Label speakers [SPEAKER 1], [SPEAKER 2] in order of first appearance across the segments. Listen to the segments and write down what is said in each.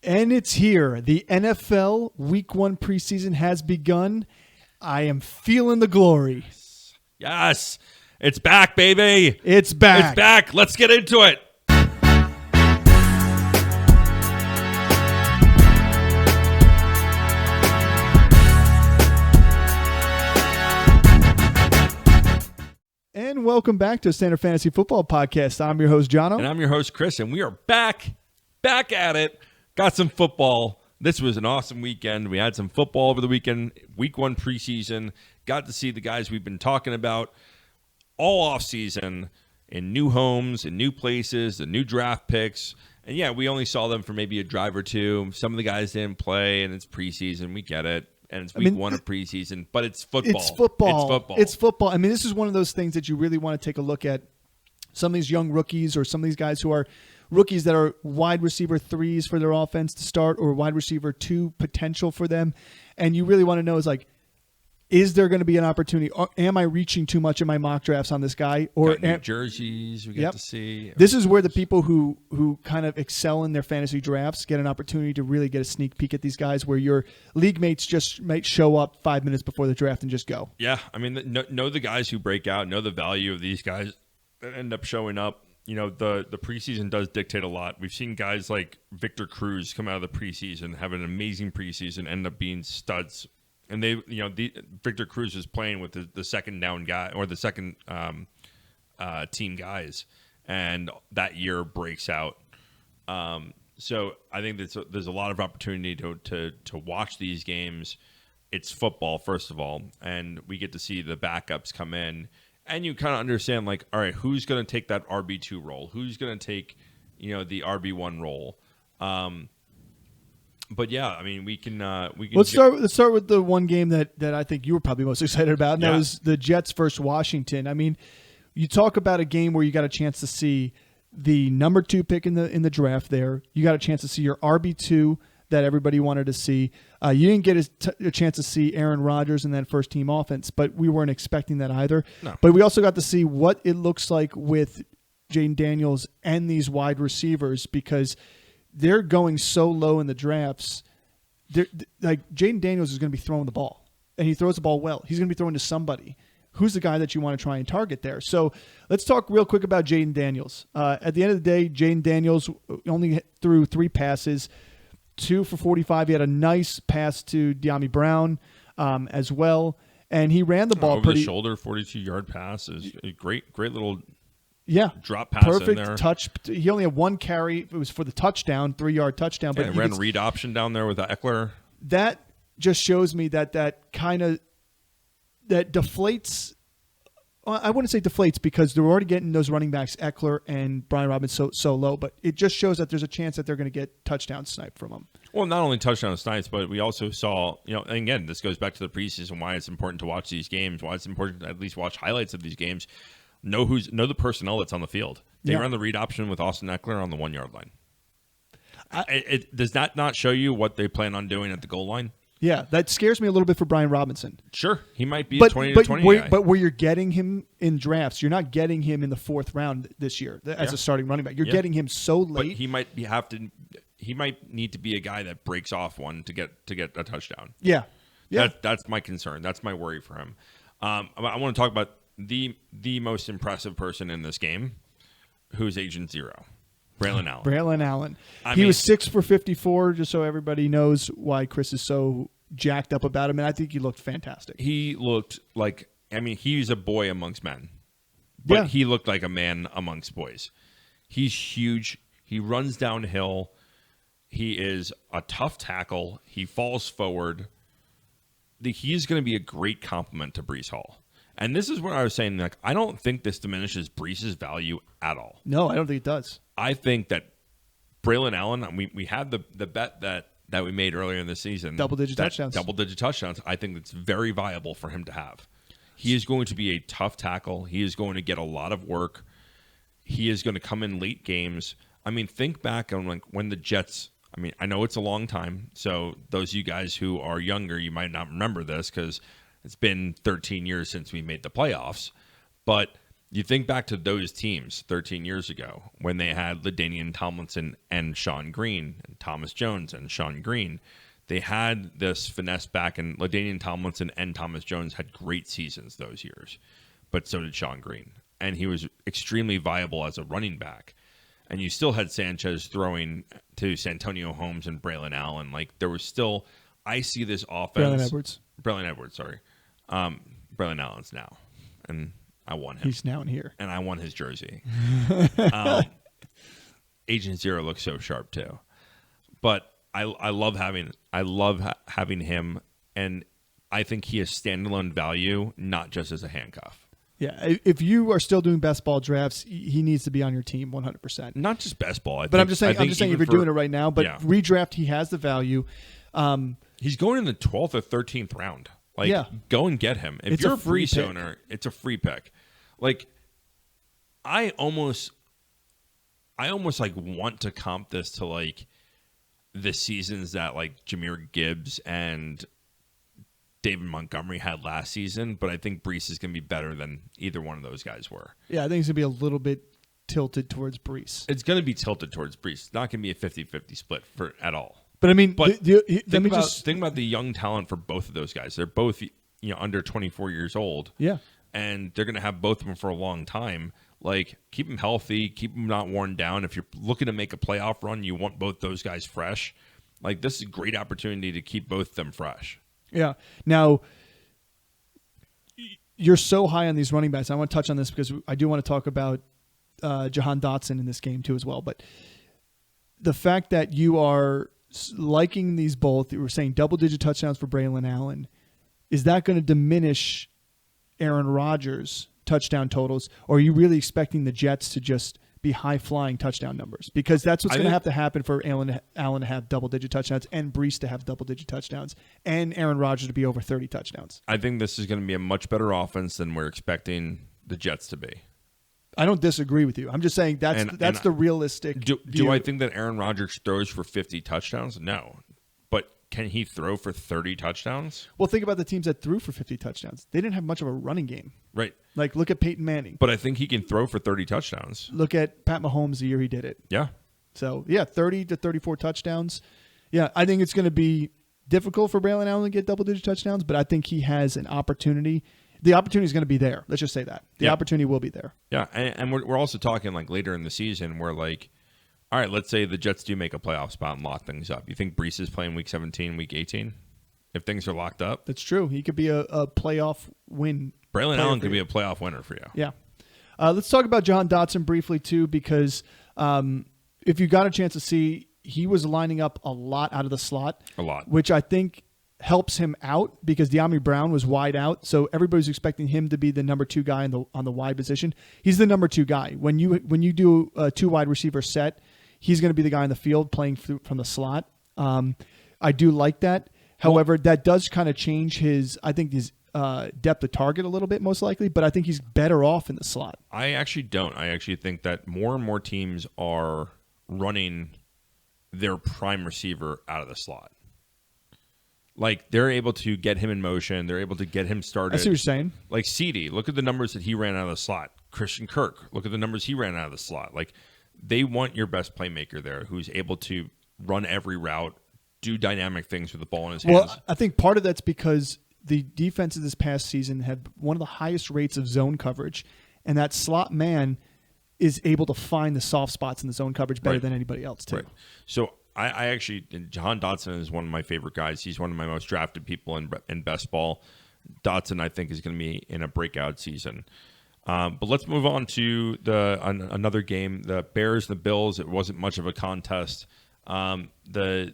[SPEAKER 1] And it's here. The NFL Week 1 preseason has begun. I am feeling the glory.
[SPEAKER 2] Yes. It's back, baby.
[SPEAKER 1] It's back.
[SPEAKER 2] It's back. Let's get into it.
[SPEAKER 1] And welcome back to Standard Fantasy Football Podcast. I'm your host, Jono.
[SPEAKER 2] And I'm your host, Chris. And we are back at it. Got some football. This was an awesome weekend. We had some football over the weekend. Week 1 preseason. Got to see the guys we've been talking about all offseason in new homes, in new places, the new draft picks. And yeah, we only saw them for maybe a drive or two. Some of the guys didn't play, and it's preseason. We get it. And it's week 1 of preseason, but it's football.
[SPEAKER 1] It's football. I mean, this is one of those things that you really want to take a look at. Some of these young rookies or some of these guys who are rookies that are wide receiver 3s for their offense to start or wide receiver 2 potential for them. And you really want to know is there going to be an opportunity? Or am I reaching too much in my mock drafts on this guy? Or
[SPEAKER 2] new jerseys we get to see.
[SPEAKER 1] This is where the people who kind of excel in their fantasy drafts get an opportunity to really get a sneak peek at these guys where your league mates just might show up 5 minutes before the draft and just go.
[SPEAKER 2] Yeah, I mean, know the guys who break out, know the value of these guys that end up showing up. You know, the preseason does dictate a lot. We've seen guys like Victor Cruz come out of the preseason, have an amazing preseason, end up being studs. And Victor Cruz is playing with the second down guy or the second team guys, and that year breaks out. So I think there's a lot of opportunity to watch these games. It's football, first of all, and we get to see the backups come in, and you kind of understand all right, who's going to take that RB2 role? Who's going to take the RB1 role? But yeah, I mean, we can. Let's
[SPEAKER 1] start with the one game that I think you were probably most excited about, and that was the Jets versus Washington. I mean, you talk about a game where you got a chance to see the number 2 pick in the draft. There, you got a chance to see your RB2 that everybody wanted to see. You didn't get a chance to see Aaron Rodgers in that first team offense, but we weren't expecting that either.
[SPEAKER 2] No.
[SPEAKER 1] But we also got to see what it looks like with Jaden Daniels and these wide receivers because they're going so low in the drafts. Jaden Daniels is going to be throwing the ball, and he throws the ball well. He's going to be throwing to somebody. Who's the guy that you want to try and target there? So let's talk real quick about Jaden Daniels. At the end of the day, Jaden Daniels only threw 3 passes, 2 for 45. He had a nice pass to De'Ami Brown as well, and he ran the ball
[SPEAKER 2] over the shoulder, 42-yard pass. Is a great little. Yeah, drop pass
[SPEAKER 1] perfect
[SPEAKER 2] in there.
[SPEAKER 1] Touch. He only had 1 carry. It was for the touchdown, 3-yard touchdown.
[SPEAKER 2] But he ran a read option down there with Eckler.
[SPEAKER 1] That just shows me that deflates. Well, I wouldn't say deflates because they're already getting those running backs, Eckler and Brian Robinson, so low. But it just shows that there's a chance that they're going to get touchdown sniped from them.
[SPEAKER 2] Well, not only touchdown snipes, but we also saw, and again, this goes back to the preseason, why it's important to watch these games, why it's important to at least watch highlights of these games. Know the personnel that's on the field. They run the read option with Austin Eckler on the 1-yard line. Does that not show you what they plan on doing at the goal line?
[SPEAKER 1] Yeah, that scares me a little bit for Brian Robinson.
[SPEAKER 2] Sure, he might be a 20-20 guy.
[SPEAKER 1] But where you're getting him in drafts, you're not getting him in the 4th round this year as a starting running back. You're getting him so late.
[SPEAKER 2] But he might need to be a guy that breaks off one to get a touchdown.
[SPEAKER 1] Yeah.
[SPEAKER 2] That's my concern. That's my worry for him. I want to talk about the most impressive person in this game, who's Agent Zero, Braylon Allen.
[SPEAKER 1] He was 6 for 54, just so everybody knows why Chris is so jacked up about him, and I think he looked fantastic.
[SPEAKER 2] He looked he's a boy amongst men, but he looked like a man amongst boys. He's huge. He runs downhill. He is a tough tackle. He falls forward. He's going to be a great complement to Breece Hall. And this is what I was saying. I don't think this diminishes Breece's value at all.
[SPEAKER 1] No, I don't think it does.
[SPEAKER 2] I think that Braylon Allen, we had the bet that we made earlier in the season.
[SPEAKER 1] Double-digit touchdowns.
[SPEAKER 2] I think that's very viable for him to have. He is going to be a tough tackle. He is going to get a lot of work. He is going to come in late games. I mean, think back on when the Jets. I mean, I know it's a long time. So those of you guys who are younger, you might not remember this because it's been 13 years since we made the playoffs. But you think back to those teams 13 years ago when they had LaDainian Tomlinson and Sean Green. And Thomas Jones and Sean Green. They had this finesse back, and LaDainian Tomlinson and Thomas Jones had great seasons those years, but so did Sean Green. And he was extremely viable as a running back. And you still had Sanchez throwing to Santonio Holmes and Braylon Allen. Like, there was still, I see this offense. Braylon Edwards, sorry. Braylon Allen's now. And I won him.
[SPEAKER 1] He's now in here.
[SPEAKER 2] And I won his jersey. Agent Zero looks so sharp, too. But I love having him, and I think he has standalone value, not just as a handcuff.
[SPEAKER 1] Yeah, if you are still doing best ball drafts, he needs to be on your team 100%.
[SPEAKER 2] Not just best ball.
[SPEAKER 1] I'm just saying if you're doing it right now, but redraft, he has the value.
[SPEAKER 2] He's going in the 12th or 13th round. Like, go and get him. If you're a Breece owner, it's a free pick. Like, I almost like want to comp this to like the seasons that like Jahmyr Gibbs and David Montgomery had last season, but I think Breece is going to be better than either one of those guys were.
[SPEAKER 1] Yeah, I think it's going to be a little bit tilted towards Breece.
[SPEAKER 2] It's going to be tilted towards Breece. It's not going to be a 50-50 split at all.
[SPEAKER 1] But I mean,
[SPEAKER 2] think about the young talent for both of those guys. They're both under 24 years old.
[SPEAKER 1] Yeah. And
[SPEAKER 2] they're going to have both of them for a long time. Like, keep them healthy, keep them not worn down. If you're looking to make a playoff run, you want both those guys fresh. Like, this is a great opportunity to keep both of them fresh.
[SPEAKER 1] Yeah. Now, you're so high on these running backs. I want to touch on this because I do want to talk about Jahan Dotson in this game too as well. But the fact that you are liking these both, you were saying double-digit touchdowns for Braylon Allen, is that going to diminish Aaron Rodgers' touchdown totals, or are you really expecting the Jets to just be high-flying touchdown numbers? Because that's what's going to have to happen for Allen to have double-digit touchdowns and Breece to have double-digit touchdowns and Aaron Rodgers to be over 30 touchdowns.
[SPEAKER 2] I think this is going to be a much better offense than we're expecting the Jets to be.
[SPEAKER 1] I don't disagree with you. I'm just saying that's the realistic view.
[SPEAKER 2] Do I think that Aaron Rodgers throws for 50 touchdowns? No. But can he throw for 30 touchdowns?
[SPEAKER 1] Well, think about the teams that threw for 50 touchdowns. They didn't have much of a running game.
[SPEAKER 2] Right.
[SPEAKER 1] Like, look at Peyton Manning.
[SPEAKER 2] But I think he can throw for 30 touchdowns.
[SPEAKER 1] Look at Pat Mahomes the year he did it.
[SPEAKER 2] Yeah.
[SPEAKER 1] So, 30 to 34 touchdowns. Yeah, I think it's going to be difficult for Braylon Allen to get double-digit touchdowns, but I think he has an opportunity. The opportunity is going to be there. Let's just say that. The opportunity will be there.
[SPEAKER 2] Yeah, and we're also talking like later in the season where like, all right, let's say the Jets do make a playoff spot and lock things up. You think Breece is playing week 17, week 18? If things are locked up?
[SPEAKER 1] That's true. He could be a playoff win.
[SPEAKER 2] Braylon Allen could be a playoff winner for you.
[SPEAKER 1] Yeah. Let's talk about Jahan Dotson briefly too, because if you got a chance to see, he was lining up a lot out of the slot.
[SPEAKER 2] A lot.
[SPEAKER 1] Which I think helps him out because De'Ami Brown was wide out, so everybody's expecting him to be the number 2 guy on the wide position. He's the number 2 guy. When you do a 2 wide receiver set, he's going to be the guy in the field playing from the slot. I do like that. However, that does kind of change his depth of target a little bit, most likely, but I think he's better off in the slot.
[SPEAKER 2] I actually don't. I actually think that more and more teams are running their prime receiver out of the slot. Like, they're able to get him in motion. They're able to get him started.
[SPEAKER 1] I see what you're saying.
[SPEAKER 2] Like CD, look at the numbers that he ran out of the slot. Christian Kirk, look at the numbers he ran out of the slot. Like, they want your best playmaker there who's able to run every route, do dynamic things with the ball in his hands.
[SPEAKER 1] Well, I think part of that's because the defenses this past season had one of the highest rates of zone coverage, and that slot man is able to find the soft spots in the zone coverage better than anybody else, too.
[SPEAKER 2] Right. So I actually, Jahan Dotson is one of my favorite guys. He's one of my most drafted people in best ball. Dotson, I think, is going to be in a breakout season. But let's move on to another game, the Bears and the Bills. It wasn't much of a contest. The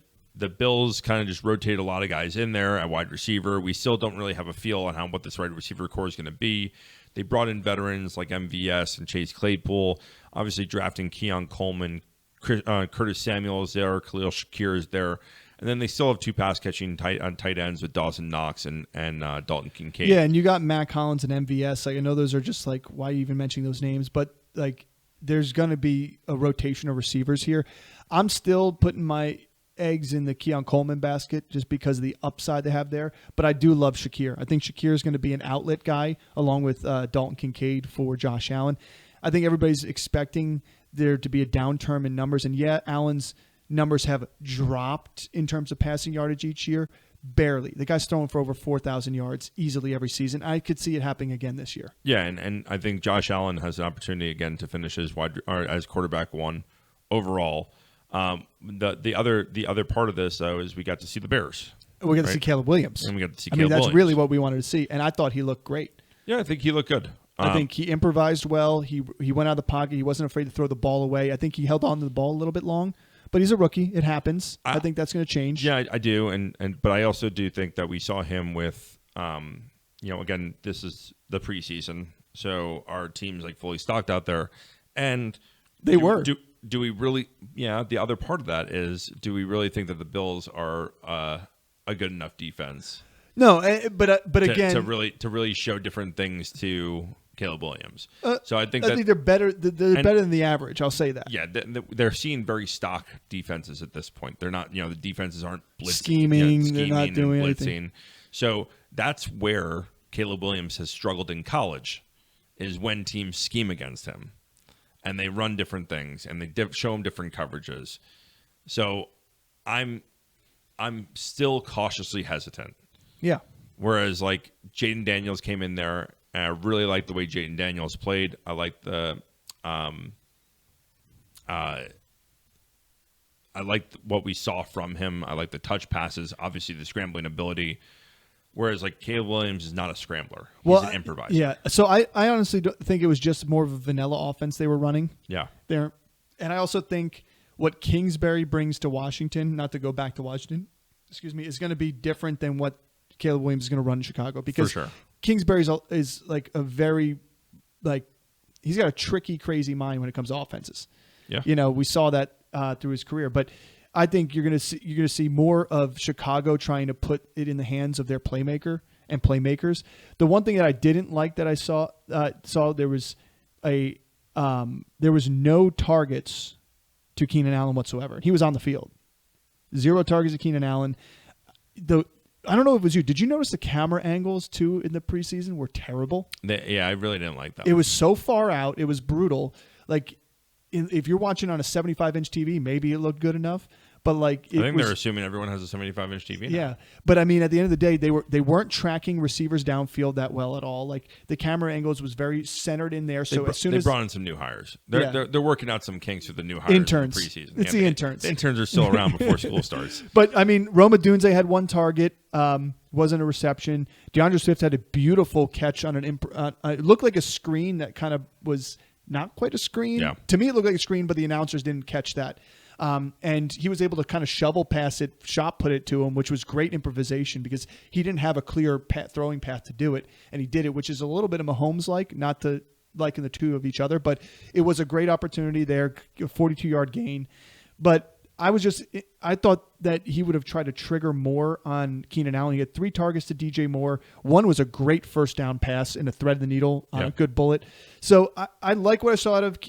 [SPEAKER 2] Bills kind of just rotate a lot of guys in there at wide receiver. We still don't really have a feel on what this wide receiver core is going to be. They brought in veterans like MVS and Chase Claypool, obviously drafting Keon Coleman, Curtis Samuel is there, Khalil Shakir is there, and then they still have 2 pass-catching tight ends with Dawson Knox and Dalton Kincaid.
[SPEAKER 1] Yeah, and you got Matt Collins and MVS. Like, I know those are just like, why are you even mentioning those names? But like, there's going to be a rotation of receivers here. I'm still putting my eggs in the Keon Coleman basket just because of the upside they have there. But I do love Shakir. I think Shakir is going to be an outlet guy along with Dalton Kincaid for Josh Allen. I think everybody's expecting there to be a downturn in numbers. And yeah, Allen's numbers have dropped in terms of passing yardage each year. Barely. The guy's throwing for over 4,000 yards easily every season. I could see it happening again this year.
[SPEAKER 2] Yeah, and I think Josh Allen has an opportunity again to finish as quarterback one overall. The other part of this though is we got to see the Bears.
[SPEAKER 1] We got to see Caleb Williams.
[SPEAKER 2] And we got to see
[SPEAKER 1] Caleb
[SPEAKER 2] Williams.
[SPEAKER 1] That's really what we wanted to see, and I thought he looked great.
[SPEAKER 2] Yeah, I think he looked good.
[SPEAKER 1] I think he improvised well. He went out of the pocket. He wasn't afraid to throw the ball away. I think he held on to the ball a little bit long. But he's a rookie. It happens. I think that's going to change.
[SPEAKER 2] Yeah, I do. But I also do think that we saw him with, again, this is the preseason, so our team's like fully stocked out there, and
[SPEAKER 1] they were.
[SPEAKER 2] Do we really? Yeah. The other part of that is, do we really think that the Bills are a good enough defense?
[SPEAKER 1] No, but again,
[SPEAKER 2] to really show different things to Caleb Williams. So I think
[SPEAKER 1] they're better. They're better than the average. I'll say that.
[SPEAKER 2] Yeah, they're seeing very stock defenses at this point. They're not, the defenses aren't
[SPEAKER 1] scheming. They're not doing anything.
[SPEAKER 2] So that's where Caleb Williams has struggled in college, is when teams scheme against him, and they run different things, and they show him different coverages. So I'm still cautiously hesitant.
[SPEAKER 1] Yeah.
[SPEAKER 2] Whereas like Jaden Daniels came in there. And I really like the way Jaden Daniels played. I like what we saw from him. I like the touch passes, obviously the scrambling ability. Whereas like Caleb Williams is not a scrambler. He's an improviser.
[SPEAKER 1] Yeah. So I honestly think it was just more of a vanilla offense they were running.
[SPEAKER 2] Yeah.
[SPEAKER 1] There, and I also think what Kingsbury brings to Washington, not to go back to Washington, is going to be different than what Caleb Williams is going to run in Chicago, because
[SPEAKER 2] for sure.
[SPEAKER 1] Kingsbury is like a very, he's got a tricky, crazy mind when it comes to offenses.
[SPEAKER 2] Yeah.
[SPEAKER 1] We saw that through his career, but I think you're going to see more of Chicago trying to put it in the hands of their playmakers. The one thing that I didn't like that I saw there was no targets to Keenan Allen whatsoever. He was on the field. 0 targets to Keenan Allen. I don't know if it was you. Did you notice the camera angles, too, in the preseason were terrible?
[SPEAKER 2] Yeah, I really didn't like that.
[SPEAKER 1] It was so far out. It was brutal. Like, if you're watching on a 75-inch TV, maybe it looked good enough. But I think
[SPEAKER 2] they're assuming everyone has a 75-inch TV now.
[SPEAKER 1] Yeah, but I mean, at the end of the day, they weren't tracking receivers downfield that well at all. Like the camera angles was very centered in there. So
[SPEAKER 2] they brought in some new hires. They're working out some kinks with the new hires.
[SPEAKER 1] Interns.
[SPEAKER 2] In the preseason.
[SPEAKER 1] It's the interns.
[SPEAKER 2] The interns are still around before school starts.
[SPEAKER 1] But I mean, Roma Dunze had 1 target. Wasn't a reception. DeAndre Swift had a beautiful catch on it looked like a screen that kind of was not quite a screen.
[SPEAKER 2] Yeah.
[SPEAKER 1] To me, it looked like a screen, but the announcers didn't catch that. And he was able to kind of shovel pass it, shot put it to him, which was great improvisation because he didn't have a clear throwing path to do it, and he did it, which is a little bit of Mahomes-like, not to liken the two of each other, but it was a great opportunity there, a 42-yard gain. But I thought that he would have tried to trigger more on Keenan Allen. He had 3 targets to DJ Moore. 1 was a great first down pass in a thread of the needle on a good bullet. So I like what I saw out of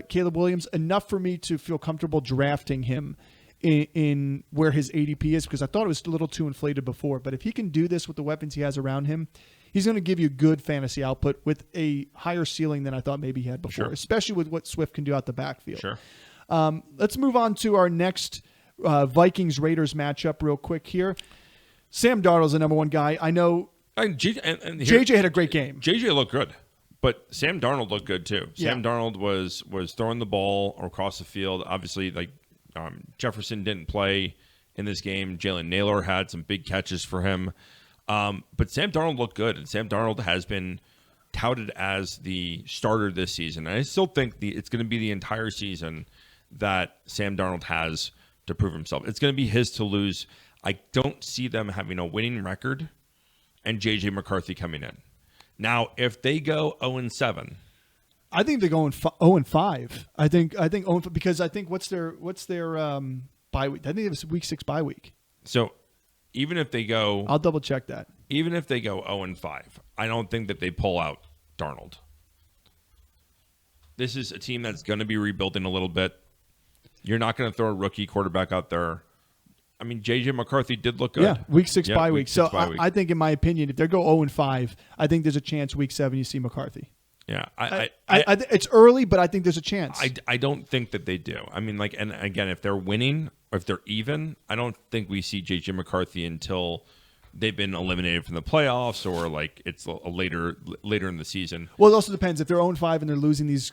[SPEAKER 1] Caleb Williams, enough for me to feel comfortable drafting him in where his ADP is, because I thought it was a little too inflated before. But if he can do this with the weapons he has around him, he's going to give you good fantasy output with a higher ceiling than I thought maybe he had before, especially with what Swift can do out the backfield.
[SPEAKER 2] Sure.
[SPEAKER 1] Let's move on to our next Vikings-Raiders matchup real quick here. Sam Darnold's the number 1 guy. I know JJ had a great game.
[SPEAKER 2] JJ looked good, but Sam Darnold looked good too.
[SPEAKER 1] Yeah.
[SPEAKER 2] Sam Darnold was throwing the ball across the field. Obviously, Jefferson didn't play in this game. Jalen Naylor had some big catches for him. But Sam Darnold looked good, and Sam Darnold has been touted as the starter this season. And I still think it's going to be the entire season that Sam Darnold has to prove himself. It's going to be his to lose. I don't see them having a winning record and J.J. McCarthy coming in. Now, if they go 0-7,
[SPEAKER 1] I think they're going 0-5. I think 0, because I think what's their bye week? I think it was week 6 bye week.
[SPEAKER 2] So even if they go,
[SPEAKER 1] I'll double check that.
[SPEAKER 2] Even if they go 0-5, I don't think that they pull out Darnold. This is a team that's going to be rebuilding a little bit. You're not going to throw a rookie quarterback out there. I mean, J.J. McCarthy did look good.
[SPEAKER 1] Yeah, week 6 bye week. So I think, in my opinion, if they go 0-5, I think there's a chance week 7 you see McCarthy.
[SPEAKER 2] Yeah,
[SPEAKER 1] it's early, but I think there's a chance.
[SPEAKER 2] I don't think that they do. I mean, and again, if they're winning, if they're even, I don't think we see J.J. McCarthy until they've been eliminated from the playoffs or like it's a later in the season.
[SPEAKER 1] Well, it also depends. If they're 0-5 and they're losing these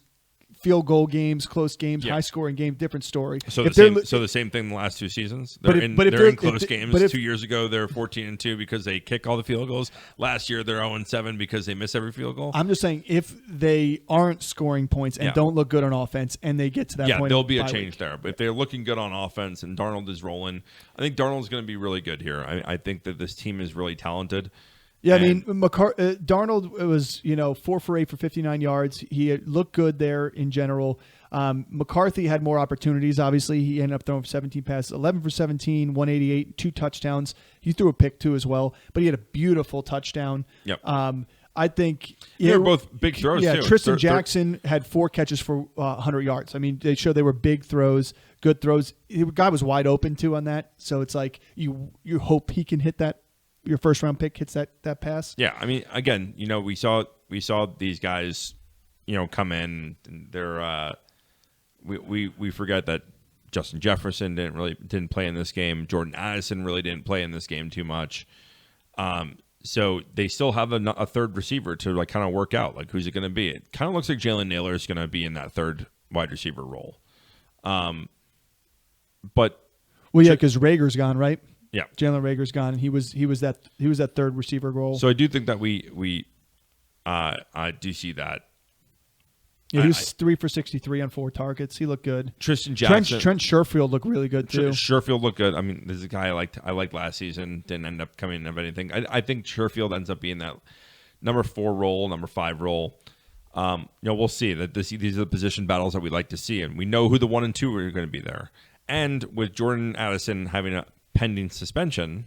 [SPEAKER 1] field goal games, close games,
[SPEAKER 2] Yeah.
[SPEAKER 1] high scoring game, different story.
[SPEAKER 2] So
[SPEAKER 1] if
[SPEAKER 2] the same thing the last two seasons. They're in close games. 2 years ago they're 14-2 because they kick all the field goals. Last year they're 0-7 because they miss every field goal.
[SPEAKER 1] I'm just saying if they aren't scoring points and don't look good on offense and they get to that point,
[SPEAKER 2] there'll be a change there. But if they're looking good on offense and Darnold is rolling, I think Darnold's going to be really good here. I think that this team is really talented.
[SPEAKER 1] Yeah, I mean, Darnold was 4 for 8 for 59 yards. He looked good there in general. McCarthy had more opportunities. Obviously, he ended up throwing for 17 passes, 11 for 17, 188, 2 touchdowns. He threw a pick too as well, but he had a beautiful touchdown.
[SPEAKER 2] Yep.
[SPEAKER 1] I think
[SPEAKER 2] they're both big throws too.
[SPEAKER 1] Tristan Jackson had 4 catches for 100 yards. I mean, they showed they were big throws, good throws. The guy was wide open too on that, so it's like you hope he can hit that. Your first round pick hits that pass.
[SPEAKER 2] Yeah, I mean, again, we saw these guys, come in. And they're we forget that Justin Jefferson didn't play in this game. Jordan Addison really didn't play in this game too much. So they still have a third receiver to like kind of work out. Like who's it going to be? It kind of looks like Jalen Naylor is going to be in that third wide receiver role. But
[SPEAKER 1] because Rager's gone, right?
[SPEAKER 2] Yeah,
[SPEAKER 1] Jalen Rager's gone. He was that third receiver role.
[SPEAKER 2] So I do think that I do see that.
[SPEAKER 1] Yeah, he was 3 for 63 on 4 targets. He looked good.
[SPEAKER 2] Tristan Jackson,
[SPEAKER 1] Trent Sherfield looked really good too.
[SPEAKER 2] Sherfield looked good. I mean, this is a guy I liked last season. Didn't end up coming of anything. I think Sherfield ends up being that number 4 role, number 5 role. We'll see. These are the position battles that we like to see, and we know who the 1 and 2 are going to be there. And with Jordan Addison having a pending suspension,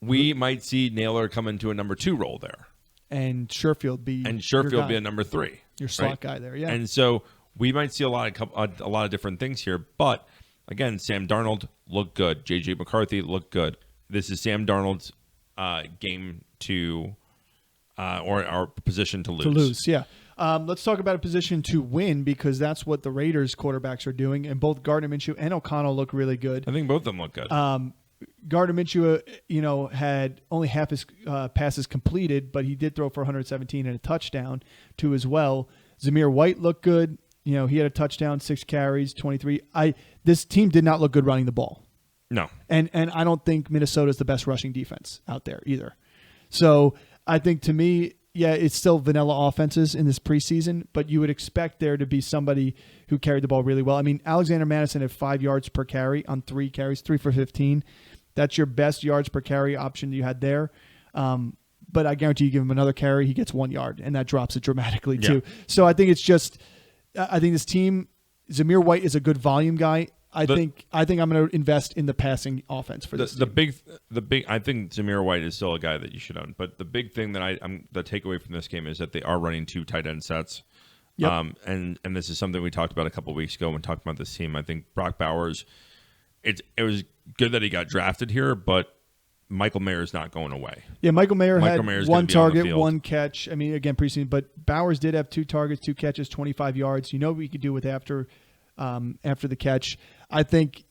[SPEAKER 2] we might see Naylor come into a number 2 role there,
[SPEAKER 1] and Sherfield be
[SPEAKER 2] a number 3,
[SPEAKER 1] your slot guy there. Yeah,
[SPEAKER 2] and so we might see a lot of different things here. But again, Sam Darnold looked good. JJ McCarthy looked good. This is Sam Darnold's game to or our position to lose.
[SPEAKER 1] To lose, yeah. Let's talk about a position to win because that's what the Raiders quarterbacks are doing, and both Gardner Minshew and O'Connell look really good.
[SPEAKER 2] I think both of them look good.
[SPEAKER 1] Gardner Minshew, had only half his passes completed, but he did throw for 117 and a touchdown too as well. Zamir White looked good. He had a touchdown, 6 carries, 23. This team did not look good running the ball.
[SPEAKER 2] No,
[SPEAKER 1] and I don't think Minnesota is the best rushing defense out there either. So I think to me, yeah, it's still vanilla offenses in this preseason, but you would expect there to be somebody who carried the ball really well. I mean, Alexander Madison had 5 yards per carry on 3 carries, 3 for 15. That's your best yards per carry option you had there. But I guarantee you give him another carry, he gets 1 yard, and that drops it dramatically too. Yeah. So I think it's just, I think this team, Zamir White is a good volume guy. I think I'm going to invest in the passing offense for this.
[SPEAKER 2] The big. I think Zamir White is still a guy that you should own. But the big thing that the takeaway from this game is that they are running 2 tight end sets.
[SPEAKER 1] Yep.
[SPEAKER 2] And this is something we talked about a couple of weeks ago when talking about this team. I think Brock Bowers. It was good that he got drafted here, but Michael Mayer is not going away.
[SPEAKER 1] Yeah, Michael Mayer had 1 target, 1 catch. I mean, again, preseason, but Bowers did have 2 targets, 2 catches, 25 yards. You know what he could do with after the catch. I think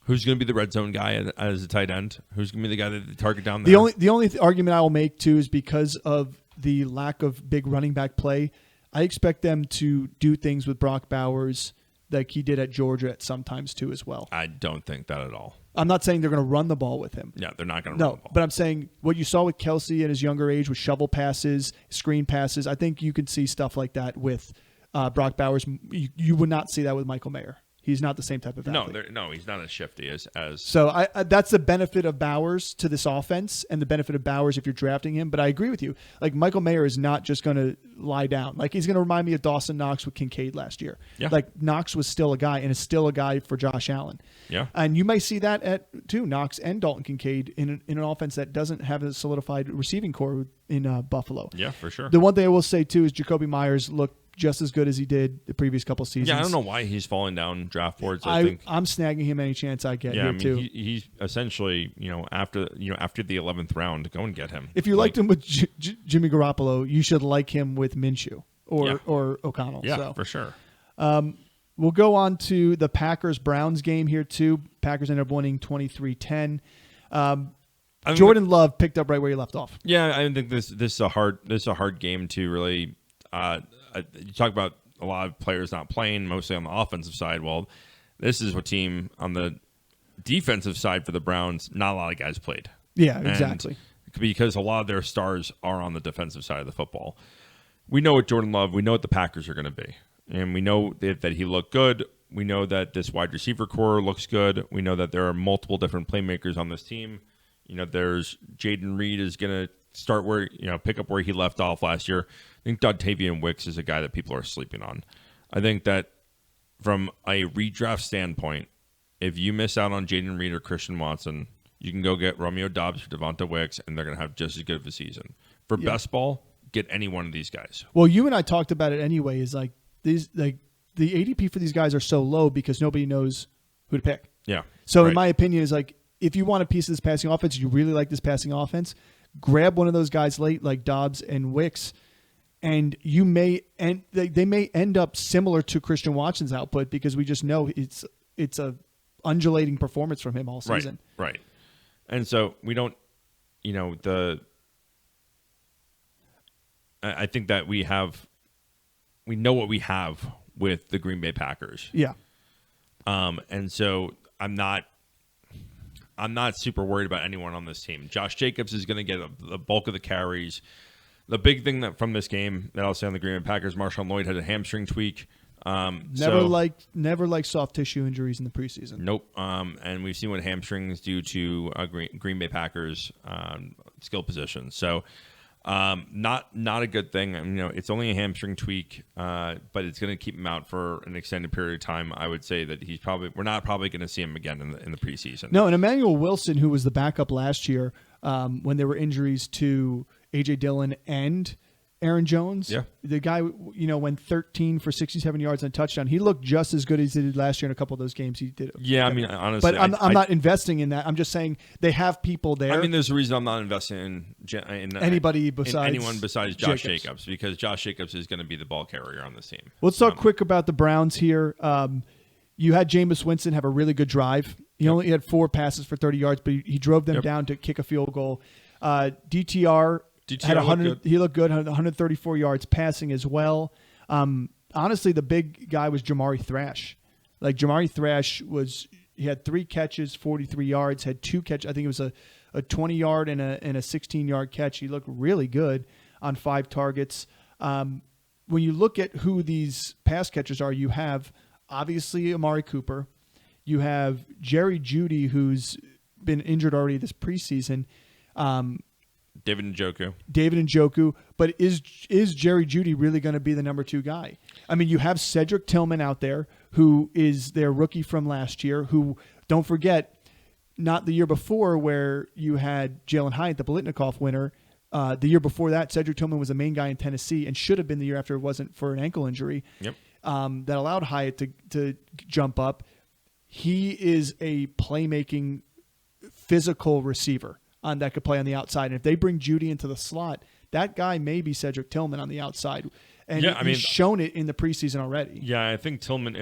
[SPEAKER 2] who's going to be the red zone guy as a tight end? Who's going to be the guy that the target down there?
[SPEAKER 1] The only argument I will make too is because of the lack of big running back play. I expect them to do things with Brock Bowers like he did at Georgia at sometimes too as well.
[SPEAKER 2] I don't think that at all.
[SPEAKER 1] I'm not saying they're going to run the ball with him.
[SPEAKER 2] Yeah, they're not going to run the ball.
[SPEAKER 1] But I'm saying what you saw with Kelsey at his younger age with shovel passes, screen passes, I think you could see stuff like that with Brock Bowers. You would not see that with Michael Mayer. He's not the same type of athlete.
[SPEAKER 2] No, he's not as shifty as.
[SPEAKER 1] So I that's the benefit of Bowers to this offense, and the benefit of Bowers if you're drafting him. But I agree with you. Like Michael Mayer is not just going to lie down. Like he's going to remind me of Dawson Knox with Kincaid last year.
[SPEAKER 2] Yeah.
[SPEAKER 1] Like Knox was still a guy, and is still a guy for Josh Allen.
[SPEAKER 2] Yeah.
[SPEAKER 1] And you may see that at Knox and Dalton Kincaid in an offense that doesn't have a solidified receiving core in Buffalo.
[SPEAKER 2] Yeah, for sure.
[SPEAKER 1] The one thing I will say too is Jacoby Myers looked just as good as he did the previous couple seasons.
[SPEAKER 2] Yeah, I don't know why he's falling down draft boards. I'm
[SPEAKER 1] snagging him any chance I get here too.
[SPEAKER 2] He's essentially after the 11th round, go and get him.
[SPEAKER 1] If you liked him with Jimmy Garoppolo, you should like him with Minshew or O'Connell.
[SPEAKER 2] Yeah,
[SPEAKER 1] so.
[SPEAKER 2] for sure.
[SPEAKER 1] We'll go on to the Packers-Browns game here, too. Packers ended up winning 23-10. Jordan Love picked up right where he left off.
[SPEAKER 2] Yeah, I think this is a hard game to really. You talk about a lot of players not playing, mostly on the offensive side. Well, this is a team on the defensive side for the Browns. Not a lot of guys played.
[SPEAKER 1] Yeah, exactly.
[SPEAKER 2] Because a lot of their stars are on the defensive side of the football. We know what Jordan Love. We know what the Packers are going to be, and we know that he looked good. We know that this wide receiver core looks good. We know that there are multiple different playmakers on this team. There's Jaden Reed is going to start pick up where he left off last year. I think Dontayvion Wicks is a guy that people are sleeping on. I think that from a redraft standpoint, if you miss out on Jaden Reed or Christian Watson, you can go get Romeo Doubs or Devonta Wicks, and they're going to have just as good of a season. For best ball, get any one of these guys.
[SPEAKER 1] Well, you and I talked about it anyway. Is like these the ADP for these guys are so low because nobody knows who to pick.
[SPEAKER 2] Yeah.
[SPEAKER 1] So in my opinion, is like if you want a piece of this passing offense, you really like this passing offense, grab one of those guys late like Dobbs and Wicks, and you may they may end up similar to Christian Watson's output because we just know it's a undulating performance from him all season.
[SPEAKER 2] Right. And so we don't, I think that we know what we have with the Green Bay Packers.
[SPEAKER 1] Yeah.
[SPEAKER 2] And so I'm not super worried about anyone on this team. Josh Jacobs is going to get the bulk of the carries. The big thing from this game that I'll say on the Green Bay Packers, Marshawn Lloyd had a hamstring tweak.
[SPEAKER 1] Never liked soft tissue injuries in the preseason.
[SPEAKER 2] Nope. And we've seen what hamstrings do to Green Bay Packers skill positions. So not a good thing. It's only a hamstring tweak, but it's going to keep him out for an extended period of time. I would say that we're not probably going to see him again in the preseason.
[SPEAKER 1] No, and Emmanuel Wilson, who was the backup last year when there were injuries to A.J. Dillon and Aaron Jones, the guy, went 13 for 67 yards and a touchdown. He looked just as good as he did last year in a couple of those games. He did.
[SPEAKER 2] Yeah, honestly,
[SPEAKER 1] but I'm not investing in that. I'm just saying they have people there.
[SPEAKER 2] There's a reason I'm not investing in anyone besides Josh Jacobs because Josh Jacobs is going to be the ball carrier on this team.
[SPEAKER 1] Let's talk quick about the Browns here. You had Jameis Winston have a really good drive. He only had 4 passes for 30 yards, but he drove them down to kick a field goal. DTR had 100. He looked good. 134 yards passing as well. Honestly, the big guy was Jamari Thrash. Like Jamari Thrash he had 3 catches, 43 yards. Had 2 catches. I think it was a 20-yard and a 16-yard catch. He looked really good on 5 targets. When you look at who these pass catchers are, you have obviously Amari Cooper. You have Jerry Jeudy, who's been injured already this preseason.
[SPEAKER 2] David
[SPEAKER 1] Njoku, but is Jerry Jeudy really going to be the number 2 guy? You have Cedric Tillman out there, who is their rookie from last year, who, don't forget, not the year before where you had Jalen Hyatt, the Biletnikoff winner. The year before that, Cedric Tillman was the main guy in Tennessee and should have been the year after it wasn't for an ankle injury that allowed Hyatt to jump up. He is a playmaking, physical receiver that could play on the outside. And if they bring Jeudy into the slot, that guy may be Cedric Tillman on the outside. And he's shown it in the preseason already.
[SPEAKER 2] Yeah, I think Tillman,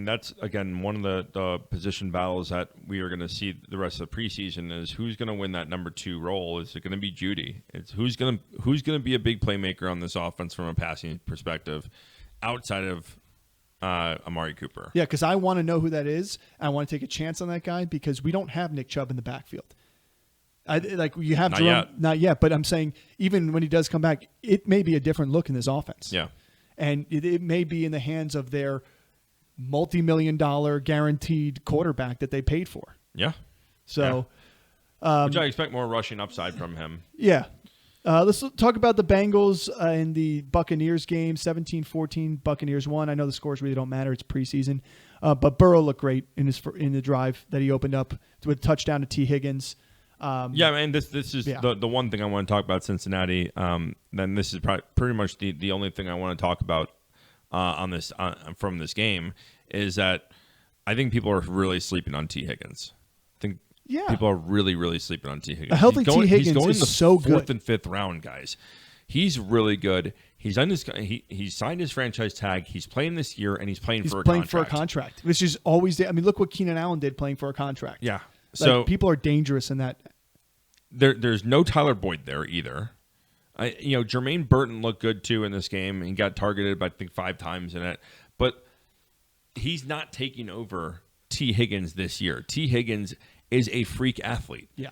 [SPEAKER 2] that's, again, one of the position battles that we are going to see the rest of the preseason is who's going to win that number 2 role. Is it going to be Jeudy? It's who's going to be a big playmaker on this offense from a passing perspective outside of Amari Cooper.
[SPEAKER 1] Yeah, because I want to know who that is. I want to take a chance on that guy because we don't have Nick Chubb in the backfield. You have Jerome, not yet, but I'm saying even when he does come back, it may be a different look in this offense.
[SPEAKER 2] Yeah,
[SPEAKER 1] and it may be in the hands of their multi-million-dollar guaranteed quarterback that they paid for.
[SPEAKER 2] Yeah.
[SPEAKER 1] So,
[SPEAKER 2] which I expect more rushing upside from him.
[SPEAKER 1] Yeah. Let's talk about the Bengals in the Buccaneers game. 17-14, Buccaneers won. I know the scores really don't matter. It's preseason. But Burrow looked great in the drive that he opened up with a touchdown to T. Higgins.
[SPEAKER 2] This is the one thing I want to talk about Cincinnati. Then this is pretty much the only thing I want to talk about from this game is that I think people are really sleeping on T. Higgins. People are really, really sleeping on T. Higgins.
[SPEAKER 1] A healthy T. Higgins
[SPEAKER 2] he's going
[SPEAKER 1] is
[SPEAKER 2] the
[SPEAKER 1] so good.
[SPEAKER 2] 4th and 5th round, guys. He's really good. He's signed his franchise tag. He's playing this year, and he's playing for
[SPEAKER 1] a contract, which is always. I mean, look what Keenan Allen did playing for a contract.
[SPEAKER 2] Yeah. So
[SPEAKER 1] people are dangerous in that.
[SPEAKER 2] There's no Tyler Boyd there either. Jermaine Burton looked good too in this game. He got targeted, I think 5 times in it, but he's not taking over T. Higgins this year. T. Higgins is a freak athlete.
[SPEAKER 1] Yeah.